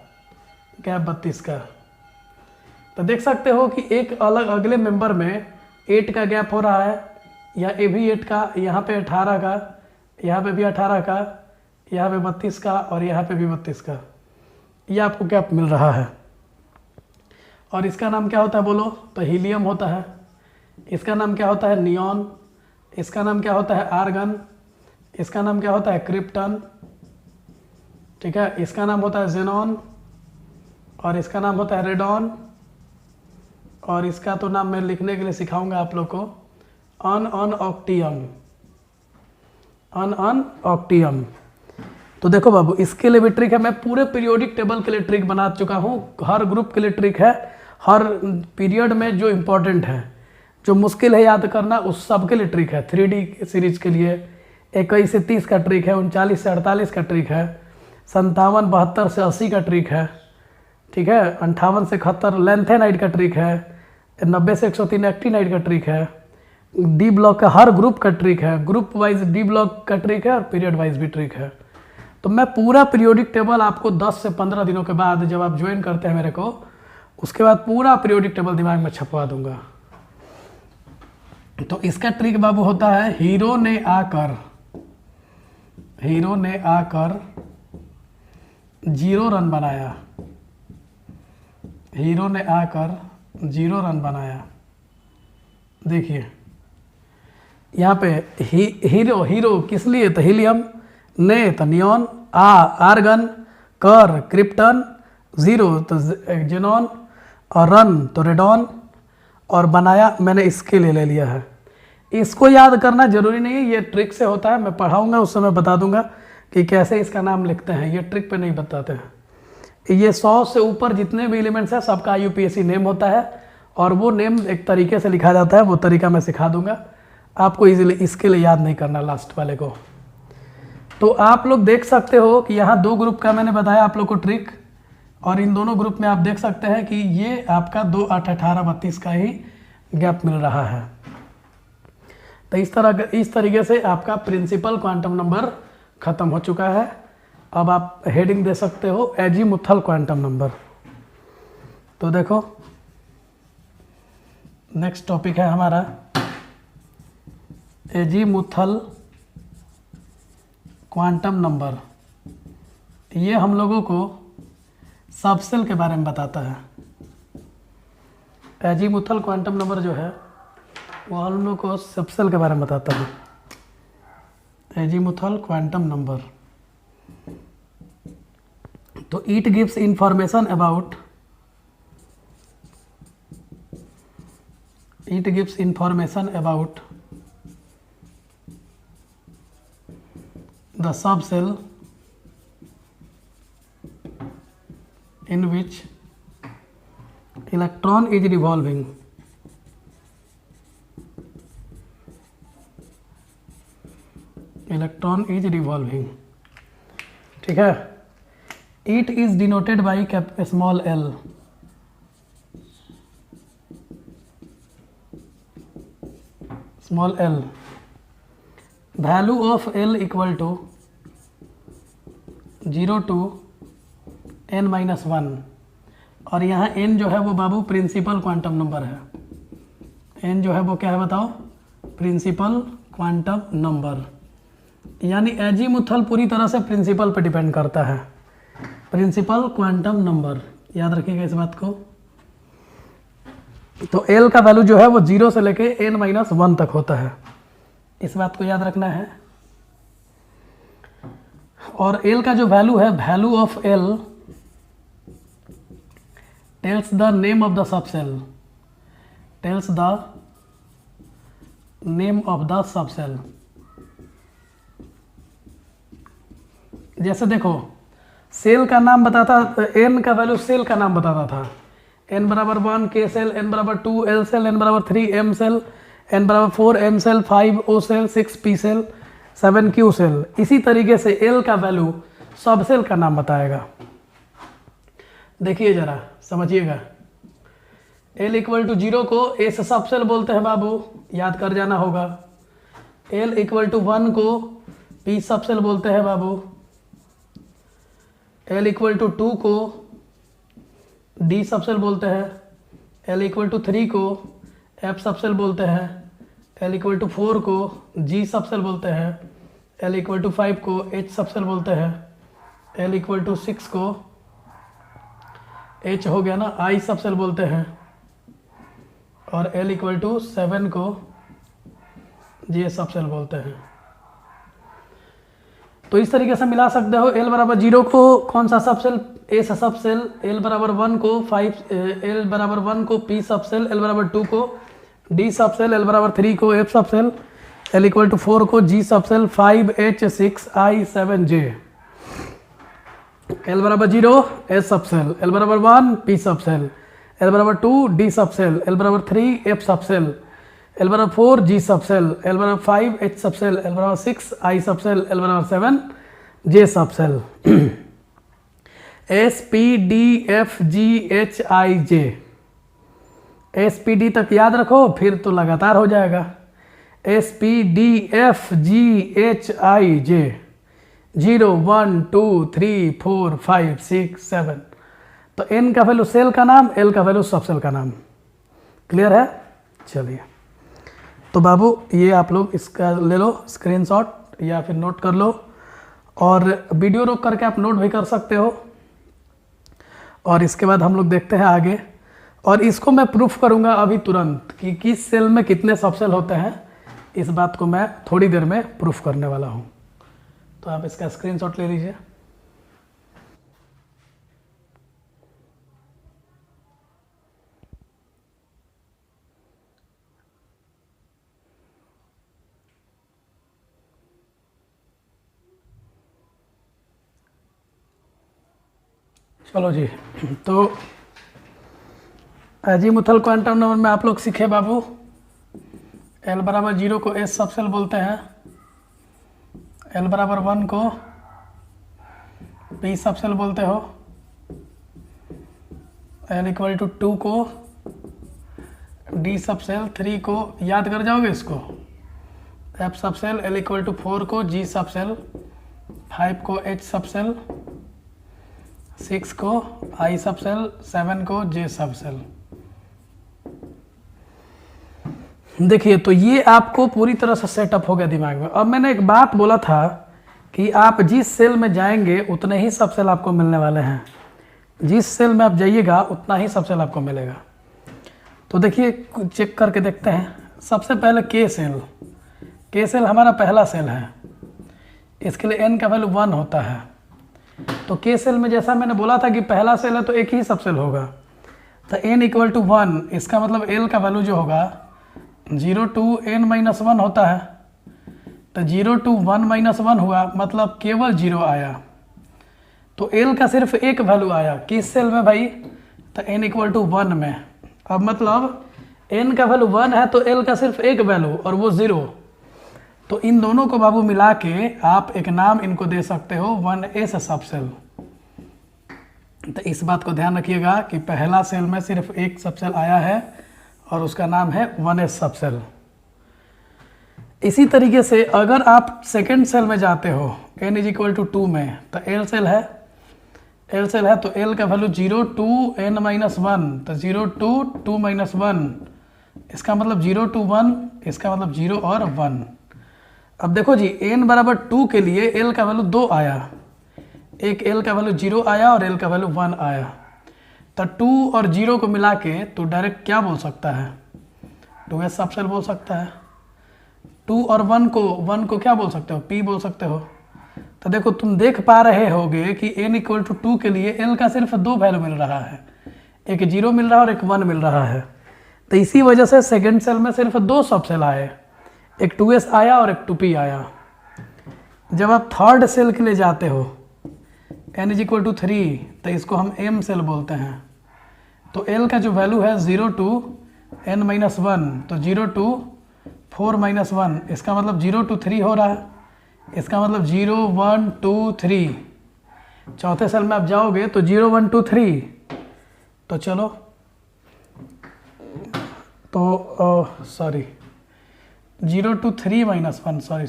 गैप 32 का। तो देख सकते हो कि एक अलग अगले मेंबर में 8 का गैप हो रहा है, या ये भी 8 का, यहाँ पे 18 का, यहाँ पे भी 18 का, यहाँ पे 32 का, और यहाँ पे भी 32 का। ये आपको गैप मिल रहा है। और इसका नाम क्या होता है बोलो? तो हीलियम होता है। इसका नाम क्या होता है? नियॉन। इसका नाम क्या होता है? आर्गन। इसका नाम क्या होता है? क्रिप्टन, ठीक है। इसका नाम होता है जेनॉन, और इसका नाम होता है रेडॉन, और इसका तो नाम मैं लिखने के लिए सिखाऊंगा आप लोग को, ऑक्टियम, ऑक्टियम। तो देखो बाबू, इसके लिए भी ट्रिक है। मैं पूरे पीरियोडिक टेबल के लिए ट्रिक बना चुका हूँ, हर ग्रुप के लिए ट्रिक है, हर पीरियड में जो इम्पोर्टेंट है, जो मुश्किल है याद करना, उस सब के लिए ट्रिक है। 3D सीरीज के लिए 21 से 30 का ट्रिक है, 39 से 48 का ट्रिक है, 57, 72 से 80 का ट्रिक है, ठीक है, 58 से 71 लेंथेनाइट का ट्रिक है, 90 से 103 एक्टिनाइट का ट्रिक है, डी ब्लॉक का हर ग्रुप का ट्रिक है, ग्रुप वाइज डी ब्लॉक का ट्रिक है, और पीरियड वाइज भी ट्रिक है। तो मैं पूरा पीरियोडिक टेबल आपको 10 से 15 दिनों के बाद, जब आप ज्वाइन करते हैं मेरे को, उसके बाद पूरा पीरियोडिक टेबल दिमाग में छपवा दूंगा। तो इसका ट्रिक बाबू होता है, हीरो ने आकर 0 रन बनाया। हीरो ने आकर 0 रन बनाया। देखिए यहाँ पे हीरो किस लिए? तो हीलियम, ने तो नियॉन, आर्गन, कर क्रिप्टन, 0 तो जेनॉन, और रन तो रेडॉन, और बनाया मैंने इसके लिए ले लिया है। इसको याद करना जरूरी नहीं है, ये ट्रिक से होता है, मैं पढ़ाऊँगा उस समय बता दूंगा कि कैसे इसका नाम लिखते हैं, ये ट्रिक पे नहीं बताते हैं। ये 100 से ऊपर जितने भी एलिमेंट्स हैं सबका यूपीएससी नेम होता है और वो नेम एक तरीके से लिखा जाता है, वो तरीका मैं सिखा दूंगा आपको, इजीली इसके लिए याद नहीं करना लास्ट वाले को। तो आप लोग देख सकते हो कि यहाँ 2 ग्रुप का मैंने बताया आप लोग को ट्रिक, और इन दोनों ग्रुप में आप देख सकते हैं कि ये आपका 2, 8, 18, 32 का ही गैप मिल रहा है। तो इस तरीके से आपका प्रिंसिपल क्वांटम नंबर खत्म हो चुका है। अब आप हेडिंग दे सकते हो एजीमुथल क्वांटम नंबर। तो देखो नेक्स्ट टॉपिक है हमारा एजीमुथल क्वांटम नंबर। ये हम लोगों को सबसेल के बारे में बताता है। एजीमुथल क्वांटम नंबर जो है वो हम लोग को सबसेल के बारे में बताता है। एजीमुथल क्वांटम नंबर, तो it gives information about the subcell in which electron is revolving. ठीक है। It is denoted by small l. Value of l equal to 0 to n-1, और यहाँ n जो है वो बाबू प्रिंसिपल क्वांटम नंबर है। n जो है वो क्या है बताओ, प्रिंसिपल क्वांटम नंबर, यानी एजीमुथल पूरी तरह से प्रिंसिपल पे डिपेंड करता है। प्रिंसिपल क्वांटम नंबर, याद रखिएगा इस बात को। तो l का वैल्यू जो है वो 0 से लेके n-1 तक होता है, इस बात को याद रखना है। और l का जो वैल्यू है, value of l tells the name of the subshell, जैसे देखो सेल का नाम बताता, n का वैल्यू सेल का नाम बताता था, n बराबर 1 k सेल, n बराबर 2 l सेल, n बराबर 3 m सेल, n बराबर 4 n shell, 5 o shell, 6 p shell, 7 q shell. इसी तरीके से l का वैल्यू सब सेल का नाम बताएगा। देखिए जरा समझिएगा, l इक्वल टू 0 को एस सब सेल बोलते हैं बाबू, याद कर जाना होगा। l इक्वल टू 1 को p सब सेल बोलते हैं बाबू। l इक्वल टू 2 को d सब सेल बोलते हैं। l इक्वल टू 3 को f सब सेल बोलते हैं। l इक्वल टू 4 को g सब सेल बोलते हैं। l इक्वल टू 5 को h सब सेल बोलते हैं। l इक्वल टू 6 को h हो गया ना i सब सेल बोलते हैं, और l इक्वल टू 7 को j सब सेल बोलते हैं। तो इस तरीके से मिला सकते हो। l बराबर 0 को कौन सा सब सेल, एस सब सेल। l बराबर 1 को l बराबर 1 को p सब सेल। l बराबर 2 को d सब सेल। l बराबर 3 को f सब सेल। l इक्वल टू 4 को g सब cell. 5 h 6 i 7 j। l बराबर 0 s सब सेल। l बराबर 1 p सब सेल। l बराबर 2 d सब सेल। l बराबर 3 f सब सेल। l बराबर 4 g सब सेल। l बराबर 5 h सब सेल। l बराबर 6 i सब सेल। l बराबर 7 j सब cell. s p d f g h i j, s p d तक याद रखो फिर तो लगातार हो जाएगा। s p d f g h i j 0 1 2 3 4 5 6 7। तो n का वैल्यू सेल का नाम, l का वैल्यू सब सेल का नाम। क्लियर है? चलिए तो बाबू ये आप लोग इसका ले लो स्क्रीनशॉट या फिर नोट कर लो, और वीडियो रोक करके आप नोट भी कर सकते हो। और इसके बाद हम लोग देखते हैं आगे, और इसको मैं प्रूफ करूंगा अभी तुरंत कि किस सेल में कितने सब सेल होते हैं। इस बात को मैं थोड़ी देर में प्रूफ करने वाला हूं, तो आप इसका स्क्रीनशॉट ले लीजिए। चलो जी, तो अजीमुथल क्वांटम नंबर में आप लोग सीखे बाबू, L बराबर 0 को S सबसेल बोलते हैं, L बराबर 1 को P सबसेल बोलते हो, L इक्वल टू 2 को D सबसेल, 3 को याद कर जाओगे इसको, F subshell, L equal to 4 को G सबसेल, 5 को H सबसेल, 6 को I सबसेल, 7 को J सबसेल। देखिए, तो ये आपको पूरी तरह से सेटअप हो गया दिमाग में। अब मैंने एक बात बोला था कि आप जिस सेल में जाएंगे उतने ही सबसेल आपको मिलने वाले हैं, जिस सेल में आप जाइएगा उतना ही सबसेल आपको मिलेगा। तो देखिए, चेक करके देखते हैं। सबसे पहले के सेल हमारा पहला सेल है, इसके लिए n का वैल्यू 1 होता है। तो के सेल में जैसा मैंने बोला था कि पहला सेल है तो एक ही सबसेल होगा, तो n इक्वल टू 1, इसका मतलब l का वैल्यू जो होगा 0 टू n-1 होता है। तो 0 टू 1-1 हुआ, मतलब केवल 0 आया, तो l का सिर्फ एक वैल्यू आया किस सेल में भाई, तो n इक्वल टू 1 में। अब मतलब n का वैल्यू 1 है तो l का सिर्फ एक वैल्यू और वो 0, तो इन दोनों को बाबू मिला के आप एक नाम इनको दे सकते हो 1s सबसेल। तो इस बात को ध्यान रखिएगा कि पहला सेल में सिर्फ एक सबसेल आया है और उसका नाम है 1s सबसेल। इसी तरीके से अगर आप सेकेंड सेल में जाते हो n इज इक्वल टू 2 में, तो l सेल है तो l का वैल्यू 0 टू n-1, तो 0 टू 2-1, इसका मतलब 0 टू 1, इसका मतलब 0 और 1। अब देखो जी, n बराबर 2 के लिए l का वैल्यू 2 आया, एक l का वैल्यू 0 आया और l का वैल्यू 1 आया, तो 2 और 0 को मिला के तो डायरेक्ट क्या बोल सकता है, 2s सबसेल बोल सकता है। 2 और 1 को क्या बोल सकते हो, p बोल सकते हो। तो देखो, तुम देख पा रहे होगे कि n इक्वल टू 2 के लिए l का सिर्फ 2 वैल्यू मिल रहा है, एक 0 मिल रहा है और एक 1 मिल रहा है। तो इसी वजह से सेकेंड सेल में सिर्फ 2 सबसेल आए, एक 2s आया और एक 2p आया। जब आप थर्ड सेल के लिए जाते हो n इज इक्वल टू 3, तो इसको हम m सेल बोलते हैं। तो l का जो वैल्यू है 0 टू n-1, तो 0 टू 4-1, इसका मतलब 0 टू 3 हो रहा है, इसका मतलब 0 1 2 3। चौथे सेल में आप जाओगे तो 0 1 2 3, तो चलो, तो सॉरी 0 टू 3-1, सॉरी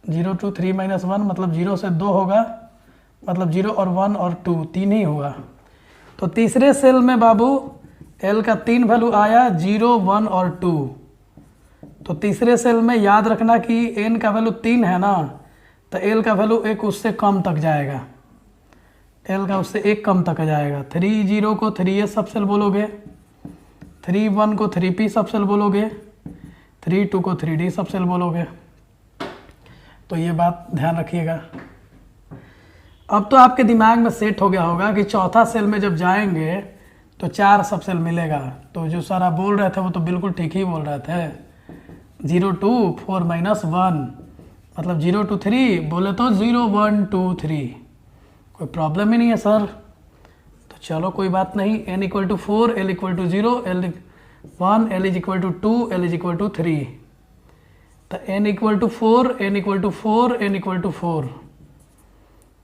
0 टू 3-1, मतलब 0 से 2 होगा, मतलब 0 और 1 और 2 3 ही होगा। तो तीसरे सेल में बाबू l का 3 वैल्यू आया, 0 1 और 2। तो तीसरे सेल में याद रखना कि n का वैल्यू 3 है ना, तो l का वैल्यू एक उससे कम तक जाएगा, l का उससे एक कम तक जाएगा। 3 0 को 3s सबसेल बोलोगे, 3 1 को 3p सबसेल बोलोगे, 3 2 को 3d सबसेल बोलोगे। तो ये बात ध्यान रखिएगा। अब तो आपके दिमाग में सेट हो गया होगा कि चौथा सेल में जब जाएंगे तो 4 सबसेल मिलेगा। तो जो सारा बोल रहे थे वो तो बिल्कुल ठीक ही बोल रहे थे, 0 टू 4-1, मतलब 0 टू 3 बोले तो 0 1 2 3, कोई प्रॉब्लम ही नहीं है सर। तो चलो कोई बात नहीं, n equal to 4, l equal to 0, l 1, l is equal to 2, l is equal to 3। तो n equal to 4, n equal to 4, n equal to 4।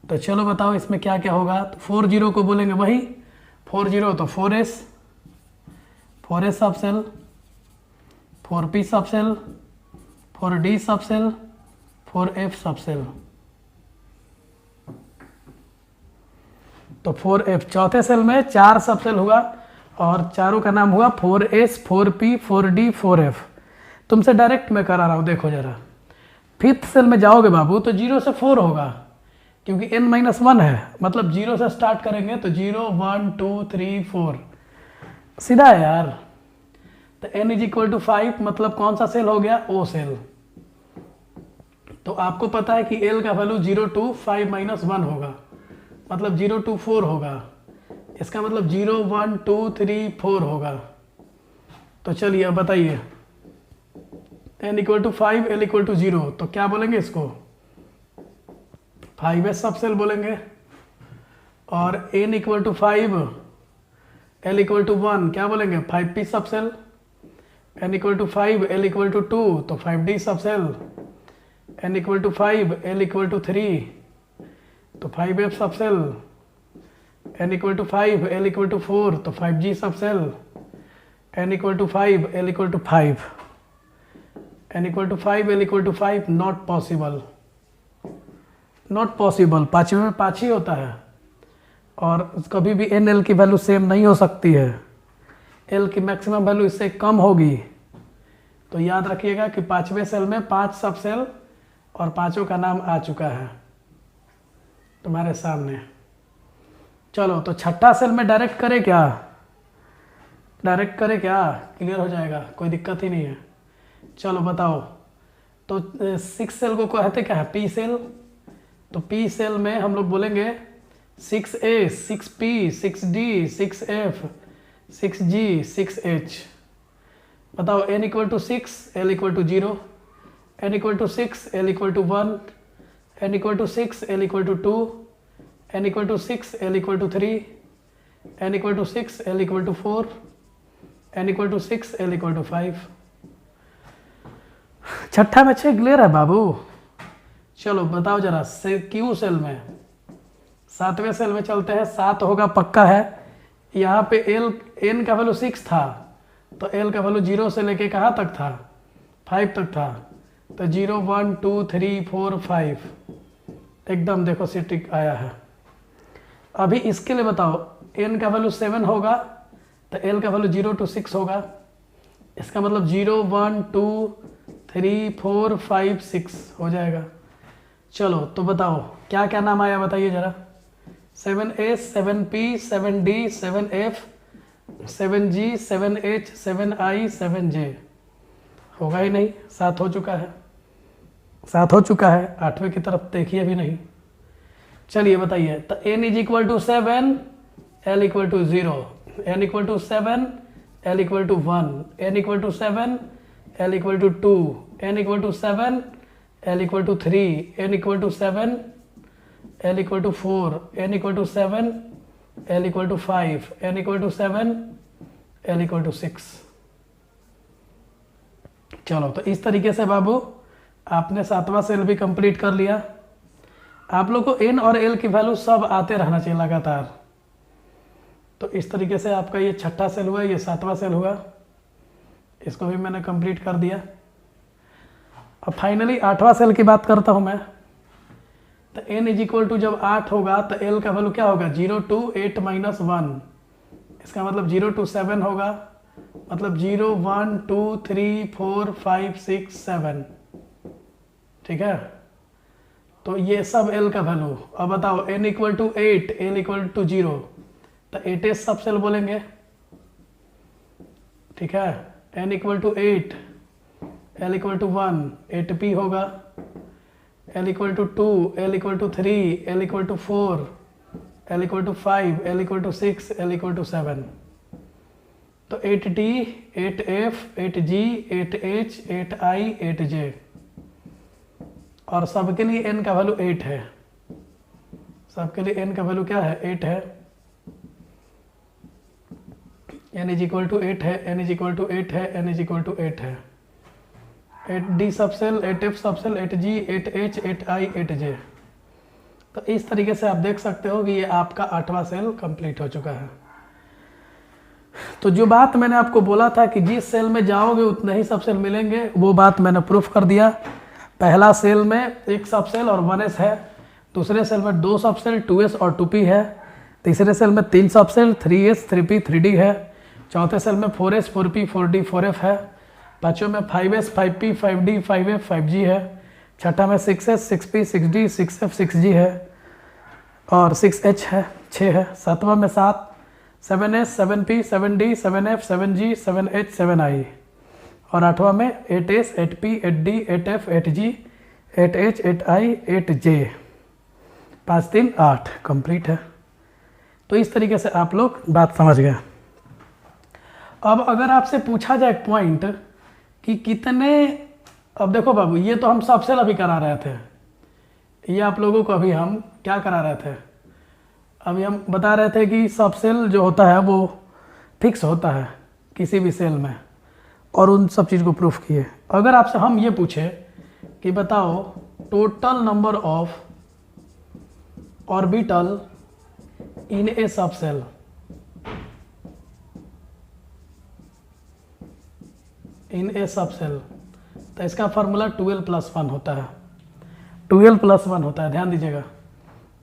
तो चलो बताओ इसमें क्या क्या होगा। तो 4 0 को बोलेंगे वही 4 0, तो 4s subshell, 4p subshell, 4d subshell, 4f subshell. तो 4f चौथे सेल में 4 सबसेल हुआ और चारों का नाम हुआ 4s 4p 4d 4f। तुमसे डायरेक्ट मैं करा रहा हूँ, देखो जरा। फिफ्थ सेल में जाओगे बाबू तो 0 से 4 होगा, क्योंकि n-1 है, मतलब 0 से स्टार्ट करेंगे तो 0 1 2 3 4, सीधा है यार। तो n इज इक्वल टू 5, मतलब कौन सा सेल हो गया, o सेल। तो आपको पता है कि l का वैल्यू 0 टू 5-1 होगा, मतलब 0 टू 4 होगा, इसका मतलब 0 1 2 3 4 होगा। तो चलिए अब बताइए, n equal to 5, l equal to 0, तो क्या बोलेंगे इसको, 5s सबसेल बोलेंगे। और n equal to 5, l equal to 1, क्या बोलेंगे 5p subshell. n equal to 5, l equal to 2 तो 5d subshell. n equal to 5, l equal to 3 तो 5f subshell. n equal to 5, l equal to 4 तो 5g subshell. n equal to 5, l equal to 5, n equal to 5, l equal to 5, not possible, not possible. पाँचवें में 5 ही होता है और कभी भी n l की वैल्यू सेम नहीं हो सकती है। l की मैक्सिमम वैल्यू इससे कम होगी। तो याद रखिएगा कि पाँचवें सेल में 5 सब सेल और पांचों का नाम आ चुका है तुम्हारे सामने। चलो तो छठा सेल में डायरेक्ट करे क्या, डायरेक्ट करे क्या, क्लियर हो जाएगा, कोई दिक्कत ही नहीं है। चलो बताओ। तो 6 सेल को कहते क्या है, पी सेल। तो पी सेल में हम लोग बोलेंगे 6a, 6p, 6d, 6f, 6g, 6h। बताओ n equal to 6, l equal to 0, n equal to 6, l equal to 1, n equal to 6, l equal to 2, n equal to 6, l equal to 3, n equal to 6, l equal to 4, n equal to 6, l equal to 5। छठा में 6 clear है बाबू। चलो बताओ जरा Q cell में, 7वें cell में चलते हैं। 7 होगा पक्का है। यहाँ पे एल एन का वैल्यू 6 था तो एल का वैल्यू 0 से लेके कहाँ तक था, 5 तक था। तो 0, 1, 2, 3, 4, 5 एकदम देखो सिटिक आया है। अभी इसके लिए बताओ एन का वैल्यू 7 होगा तो एल का वैल्यू 0 to 6 होगा। इसका मतलब 0, 1, 2, 3, 4, 5, 6 हो जाएगा। चलो तो बताओ क्या क्या नाम आया बताइए जरा। 7s, 7p, 7d, 7f, 7g, 7h, 7i, 7j। होगा ही नहीं, 7 हो चुका है, 7 हो चुका है। 8वें की तरफ देखिए भी नहीं। चलिए बताइए। तो n is equal to 7, l equal to 0, n equal to 7, l equal to 1, n equal to 7, l equal to 2, n equal to 7, l equal to 3, n equal to 7, l equal to 4, n equal to 7, l equal to 5, n equal to 7, l equal to 6। चलो तो इस तरीके से बाबू आपने 7वां cell भी complete कर लिया। आप लोग को n और l की वैल्यू सब आते रहना चाहिए लगातार। तो इस तरीके से आपका ये छठा सेल हुआ, ये 7वां सेल हुआ, इसको भी मैंने कंप्लीट कर दिया। अब फाइनली 8वां सेल की बात करता हूं मैं। तो n इज इक्वल टू जब 8 होगा तो l का वैल्यू क्या होगा, 0 to 8 - 1। इसका मतलब 0 to 7 होगा, मतलब 0, 1, 2, 3, 4, 5, 6, 7। ठीक है। तो ये सब l का वैल्यू। अब बताओ n equal to 8, l equal to 0, तो 8s सब सेल बोलेंगे। ठीक है। n equal to 8, l equal to 1, 8p होगा। l equal to 2, l equal to 3, l equal to 4, l equal to 5, l equal to 6, l equal to 7। तो 8d, 8f, 8g, 8h, 8i, 8j। और सबके लिए n का value 8 है। सबके लिए n का वैल्यू क्या है, 8 है। n इज इक्वल टू 8 है, n इज इक्वल टू 8 है, n इज इक्वल टू 8 है। 8d सब सेल, 8f सब cell, 8g, 8h, 8i, 8j। तो इस तरीके से आप देख सकते हो कि ये आपका 8वां सेल कंप्लीट हो चुका है। तो जो बात मैंने आपको बोला था कि जिस सेल में जाओगे उतने ही सब सेल मिलेंगे, वो बात मैंने प्रूफ कर दिया। पहला सेल में 1 सब सेल और 1s है। दूसरे सेल में 2 सब सेल, 2s और 2p है। तीसरे सेल में 3 सब सेल, 3s, 3p, 3d है। चौथे सेल में 4s, 4p, 4d, 4f है। पांचवें में 5s, 5p, 5d, 5f, 5g है। छठा में 6s, 6p, 6d, 6f, 6g है और 6h है, 6 है। सातवां में 7s, 7p, 7d, 7f, 7g, 7h, 7i और 8वां में 8s, 8p, 8d, 8f, 8g, 8h, 8i, 8j। 5, 3, 8 complete है। तो इस तरीके से आप लोग बात समझ गए। अब अगर आपसे पूछा जाए पॉइंट कि कितने, अब देखो बाबू ये तो हम सब सेल अभी करा रहे थे, ये आप लोगों को अभी हम क्या करा रहे थे, अभी हम बता रहे थे कि सब सेल जो होता है वो फिक्स होता है किसी भी सेल में, और उन सब चीज़ को प्रूफ किए। अगर आपसे हम ये पूछे कि बताओ total number of orbital in a subshell, in a सब सेल, तो इसका फार्मूला 12+1 होता है, 12+1 होता है, ध्यान दीजिएगा।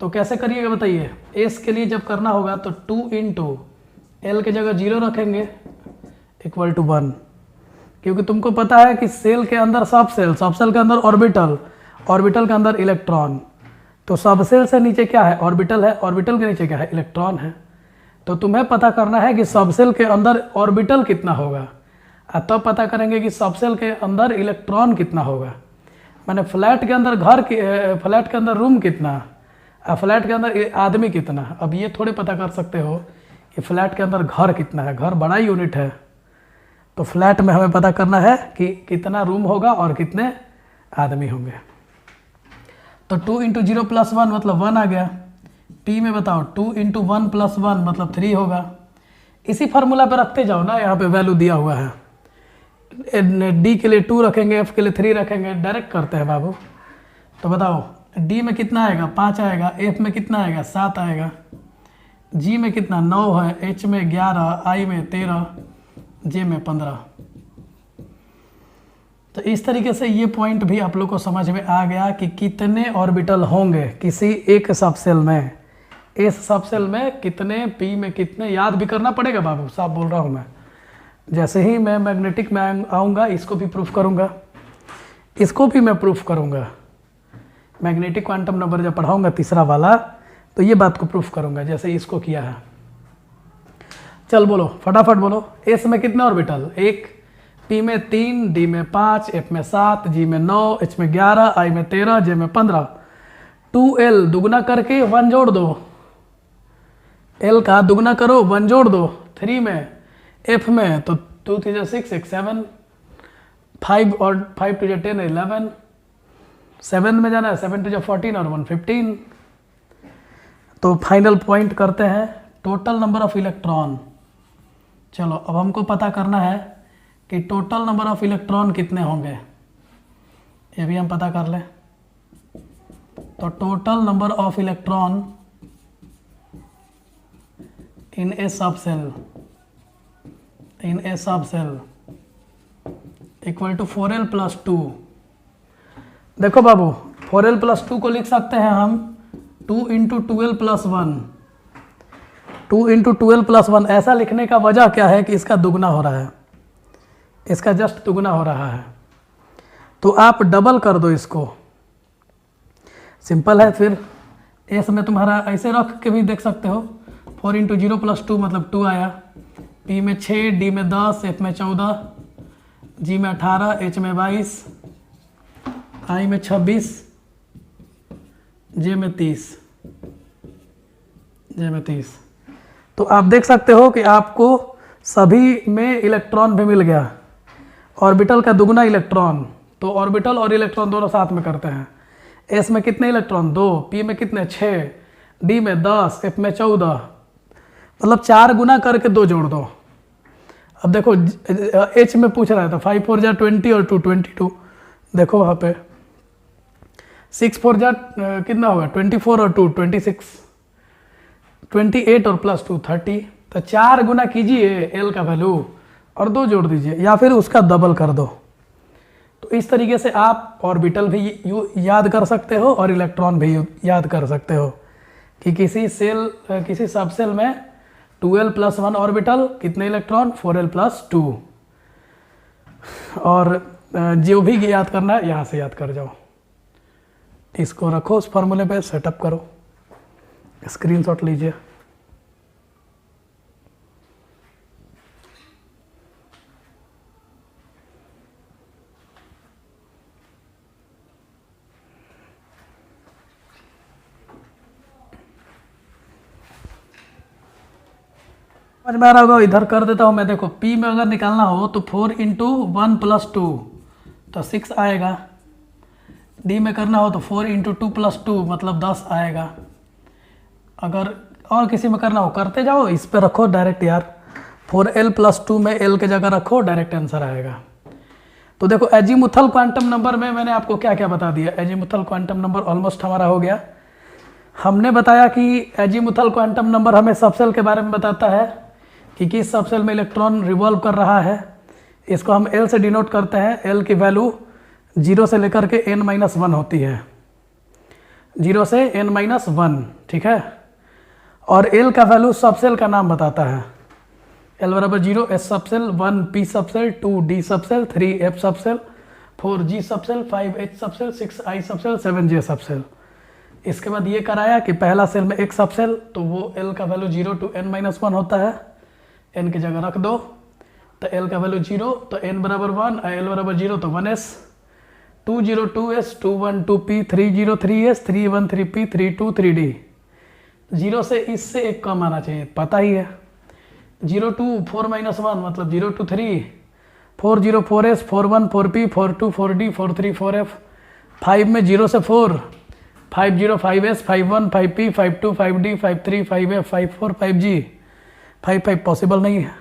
तो कैसे करिएगा बताइए। एस के लिए जब करना होगा तो 2 इंटू एल के जगह 0 रखेंगे इक्वल टू 1, क्योंकि तुमको पता है कि सेल के अंदर सब सेल के अंदर ऑर्बिटल, ऑर्बिटल के अंदर इलेक्ट्रॉन, तो सब सेल से नीचे क्या है, ऑर्बिटल है, ऑर्बिटल के नीचे क्या है, इलेक्ट्रॉन है। तो तुम्हें पता करना है कि सब सेल के अंदर ऑर्बिटल कितना होगा, तब पता करेंगे कि सब सेल के अंदर इलेक्ट्रॉन कितना होगा। माने फ्लैट के अंदर फ्लैट के अंदर रूम कितना, फ्लैट के अंदर आदमी कितना। अब ये थोड़े पता कर सकते हो कि फ्लैट के अंदर घर कितना है, घर बड़ा यूनिट है, तो फ्लैट में हमें पता करना है कि कितना रूम होगा और कितने आदमी होंगे। तो 2 इंटू 0+1 मतलब 1 आ गया। पी में बताओ 2 इंटू 1+1 मतलब 3 होगा। इसी फार्मूला पे रखते जाओ ना, यहाँ पे वैल्यू दिया हुआ है। डी के लिए 2 रखेंगे, एफ के लिए 3 रखेंगे, डायरेक्ट करते हैं बाबू। तो बताओ डी में कितना आएगा, 5 आएगा, एफ में कितना आएगा, 7 आएगा, जी में कितना 9 है, एच में 11, आई में 13, जे में 15। तो इस तरीके से ये पॉइंट भी आप लोग को समझ में आ गया कि कितने ऑर्बिटल होंगे किसी एक सब सेल में, इस सब सेल में कितने, पी में कितने, याद भी करना पड़ेगा बाबू, साफ बोल रहा हूँ मैं। जैसे ही मैं मैग्नेटिक में आऊँगा इसको भी प्रूफ करूँगा, इसको भी मैं प्रूफ करूँगा। मैग्नेटिक क्वांटम नंबर जब पढ़ाऊँगा तीसरा वाला, तो ये बात को प्रूफ करूँगा जैसे इसको किया है। चल बोलो फटाफट बोलो। एस में कितने ऑर्बिटल, 1, पी में 3, डी में 5, एफ में 7, जी में 9, एच में 11, आई में 13, जे में 15। 2l दुगना करके 1 जोड़ दो, l का दुगना करो 1 जोड़ दो। 3 में, एफ में तो 2 3 6 6 7, 5 और 5 2 10 11, 7 में जाना है, 7 2 14 और 1 15। तो फाइनल पॉइंट करते हैं टोटल नंबर ऑफ इलेक्ट्रॉन। चलो अब हमको पता करना है कि टोटल नंबर ऑफ इलेक्ट्रॉन कितने होंगे, ये भी हम पता कर लें। तो total number of electron in a subshell, in a सब सेल इक्वल टू 4l+2। देखो बाबू 4l+2 को लिख सकते हैं हम 2 इंटू 2l+1। 2 इंटू 2l+1 ऐसा लिखने का वजह क्या है कि इसका दुगना हो रहा है, इसका जस्ट दुगना हो रहा है, तो आप डबल कर दो इसको, सिंपल है। फिर एस में तुम्हारा ऐसे रख के भी देख सकते हो, 4 इंटू 0+2 मतलब 2 आया, पी में 6, डी में 10, एफ में 14, जी में 18, एच में 22, आई में 26, जे में 30, जे में 30। तो आप देख सकते हो कि आपको सभी में इलेक्ट्रॉन भी मिल गया, ऑर्बिटल का दुगना इलेक्ट्रॉन। तो ऑर्बिटल और इलेक्ट्रॉन दोनों साथ में करते हैं। एस में कितने इलेक्ट्रॉन, 2, पी में कितने 6, डी में 10, एफ में 14, मतलब 4 गुना करके 2 जोड़ दो। अब देखो एच में पूछ रहा है तो 5 4 20 और 2 22। देखो वहाँ पे 6 4 कितना होगा, 24 और 2 26, 28 और +2 30। तो 4 गुना कीजिए एल का वैल्यू और 2 जोड़ दीजिए, या फिर उसका डबल कर दो। तो इस तरीके से आप ऑर्बिटल भी याद कर सकते हो और इलेक्ट्रॉन भी याद कर सकते हो कि किसी सेल, किसी सब सेल में 2l+1 ऑर्बिटल, कितने इलेक्ट्रॉन, 4l+2। और जो भी याद करना है यहाँ से याद कर जाओ। इसको रखो उस फार्मूले पे, सेटअप करो, स्क्रीनशॉट लीजिए। समझ में आ रहा होगा, इधर कर देता हूँ मैं। देखो P में अगर निकालना हो तो 4 इंटू 1+2 तो 6 आएगा। D में करना हो तो 4 इंटू 2+2 मतलब 10 आएगा। अगर और किसी में करना हो करते जाओ, इस पे रखो डायरेक्ट यार, 4l+2 में l के जगह रखो, डायरेक्ट आंसर आएगा। तो देखो एजीमुथल क्वांटम नंबर में मैंने आपको क्या क्या बता दिया। एजीमुथल क्वांटम नंबर ऑलमोस्ट हमारा हो गया। हमने बताया कि एजीमुथल क्वांटम नंबर हमें सबसेल के बारे में बताता है कि किस सबसेल में इलेक्ट्रॉन रिवॉल्व कर रहा है। इसको हम l से डिनोट करते हैं। l की वैल्यू 0 से लेकर के n-1 होती है, 0 से n-1, ठीक है। और l का वैल्यू सबसेल का नाम बताता है। l बराबर 0 S subshell, 1 P subshell, 2 D subshell, 3 F subshell, 4 G subshell, 5 H subshell, 6 I subshell, 7 J subshell. इसके बाद ये कराया कि पहला सेल में एक सबसेल, तो वो l का वैल्यू 0 to n-1 होता है, n की जगह रख दो। तो l का वैल्यू 0, तो n बराबर 1, l बराबर 0 तो 1s, 2 0 2s, 2 1 2p, 3 0 3s, 3 1 3p, 3 2 3d। 0 से इससे एक कम आना चाहिए, पता ही है। 0 2 4 -1 मतलब 0 2 3, 4 0 4s, 4 1 4p, 4 2 4d, 4 3 4f। 5 में 0 से 4, 5 0 5s, 5 1 5p, 5 2 5d, 5 3 5f, 5 4 5g, 5 5 possible नहीं है।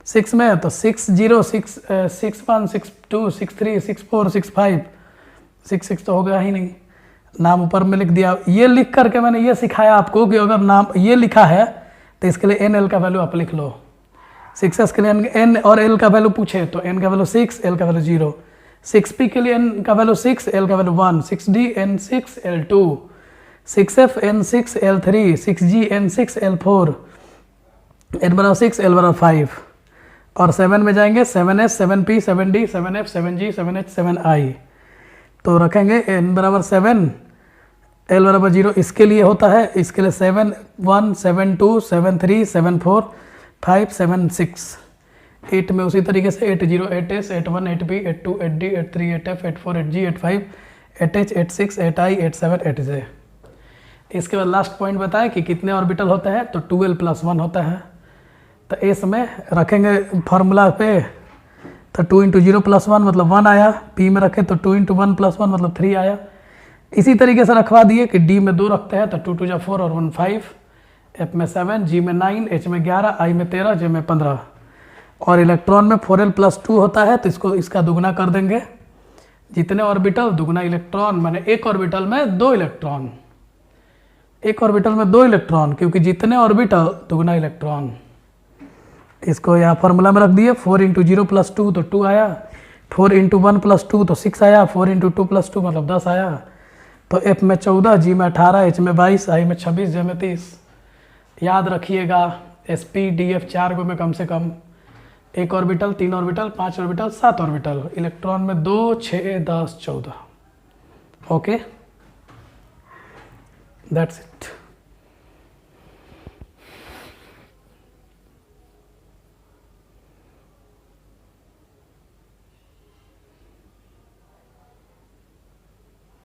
6 में तो 6 0 6 6 1 6 2 6 3 6 4 6 5, 6 6 तो होगा ही नहीं। नाम ऊपर में लिख दिया। ये लिख करके मैंने ये सिखाया आपको कि अगर नाम ये लिखा है तो इसके लिए n l का वैल्यू आप लिख लो। 6s के लिए n और l का वैल्यू पूछे तो n का वैल्यू 6, l का वैल्यू 0। 6p के लिए n का वैल्यू 6, l का value 1। 6d n6 l2, 6f n6 l3, 6g n6 l4, n बराबर 6, l बराबर 5। और 7 में जाएंगे 7s 7p 7d 7f 7g 7h 7i। तो रखेंगे n बराबर 7, l बराबर 0 इसके लिए होता है। इसके लिए 7 1 7 2 7 3 7 4 5 7 6। 8 में उसी तरीके से 8 0 8s 8 1 8p 8 2 8d 8 3 8f 8 4 8g 8 5 8h 8 6 8i 8 7 8j। इसके बाद लास्ट पॉइंट बताएं कि कितने ऑर्बिटल होते हैं, तो 12+1 होता है। तो एस में रखेंगे फार्मूला पे, तो 2 × 0 + 1 मतलब 1 आया। पी में रखें तो 2 × 1 + 1 मतलब 3 आया। इसी तरीके से रखवा दिए कि डी में 2 रखते हैं तो 2 2 4 और 1 5, एफ में 7, जी में 9, एच में 11, आई में 13, जे में 15। और इलेक्ट्रॉन में 4l+2 होता है तो इसका दुगना कर देंगे। जितने ऑर्बिटल दुगना इलेक्ट्रॉन, माने एक ऑर्बिटल में 2 इलेक्ट्रॉन, एक ऑर्बिटल में 2 इलेक्ट्रॉन, क्योंकि जितने ऑर्बिटल दुगना इलेक्ट्रॉन। इसको यहाँ फार्मूला में रख दिए। 4 × 0 + 2 तो 2 आया, 4 × 1 + 2 तो 6 आया, 4 × 2 + 2 मतलब 10 आया। तो एफ में 14, जी में 18, एच में 22, आई में 26, जे में 30। याद रखिएगा sp df 4 गो में कम से कम 1 orbital, 3 orbital, 5 orbital, 7 orbital. Electron में 2 6 10 14। Okay, that's it.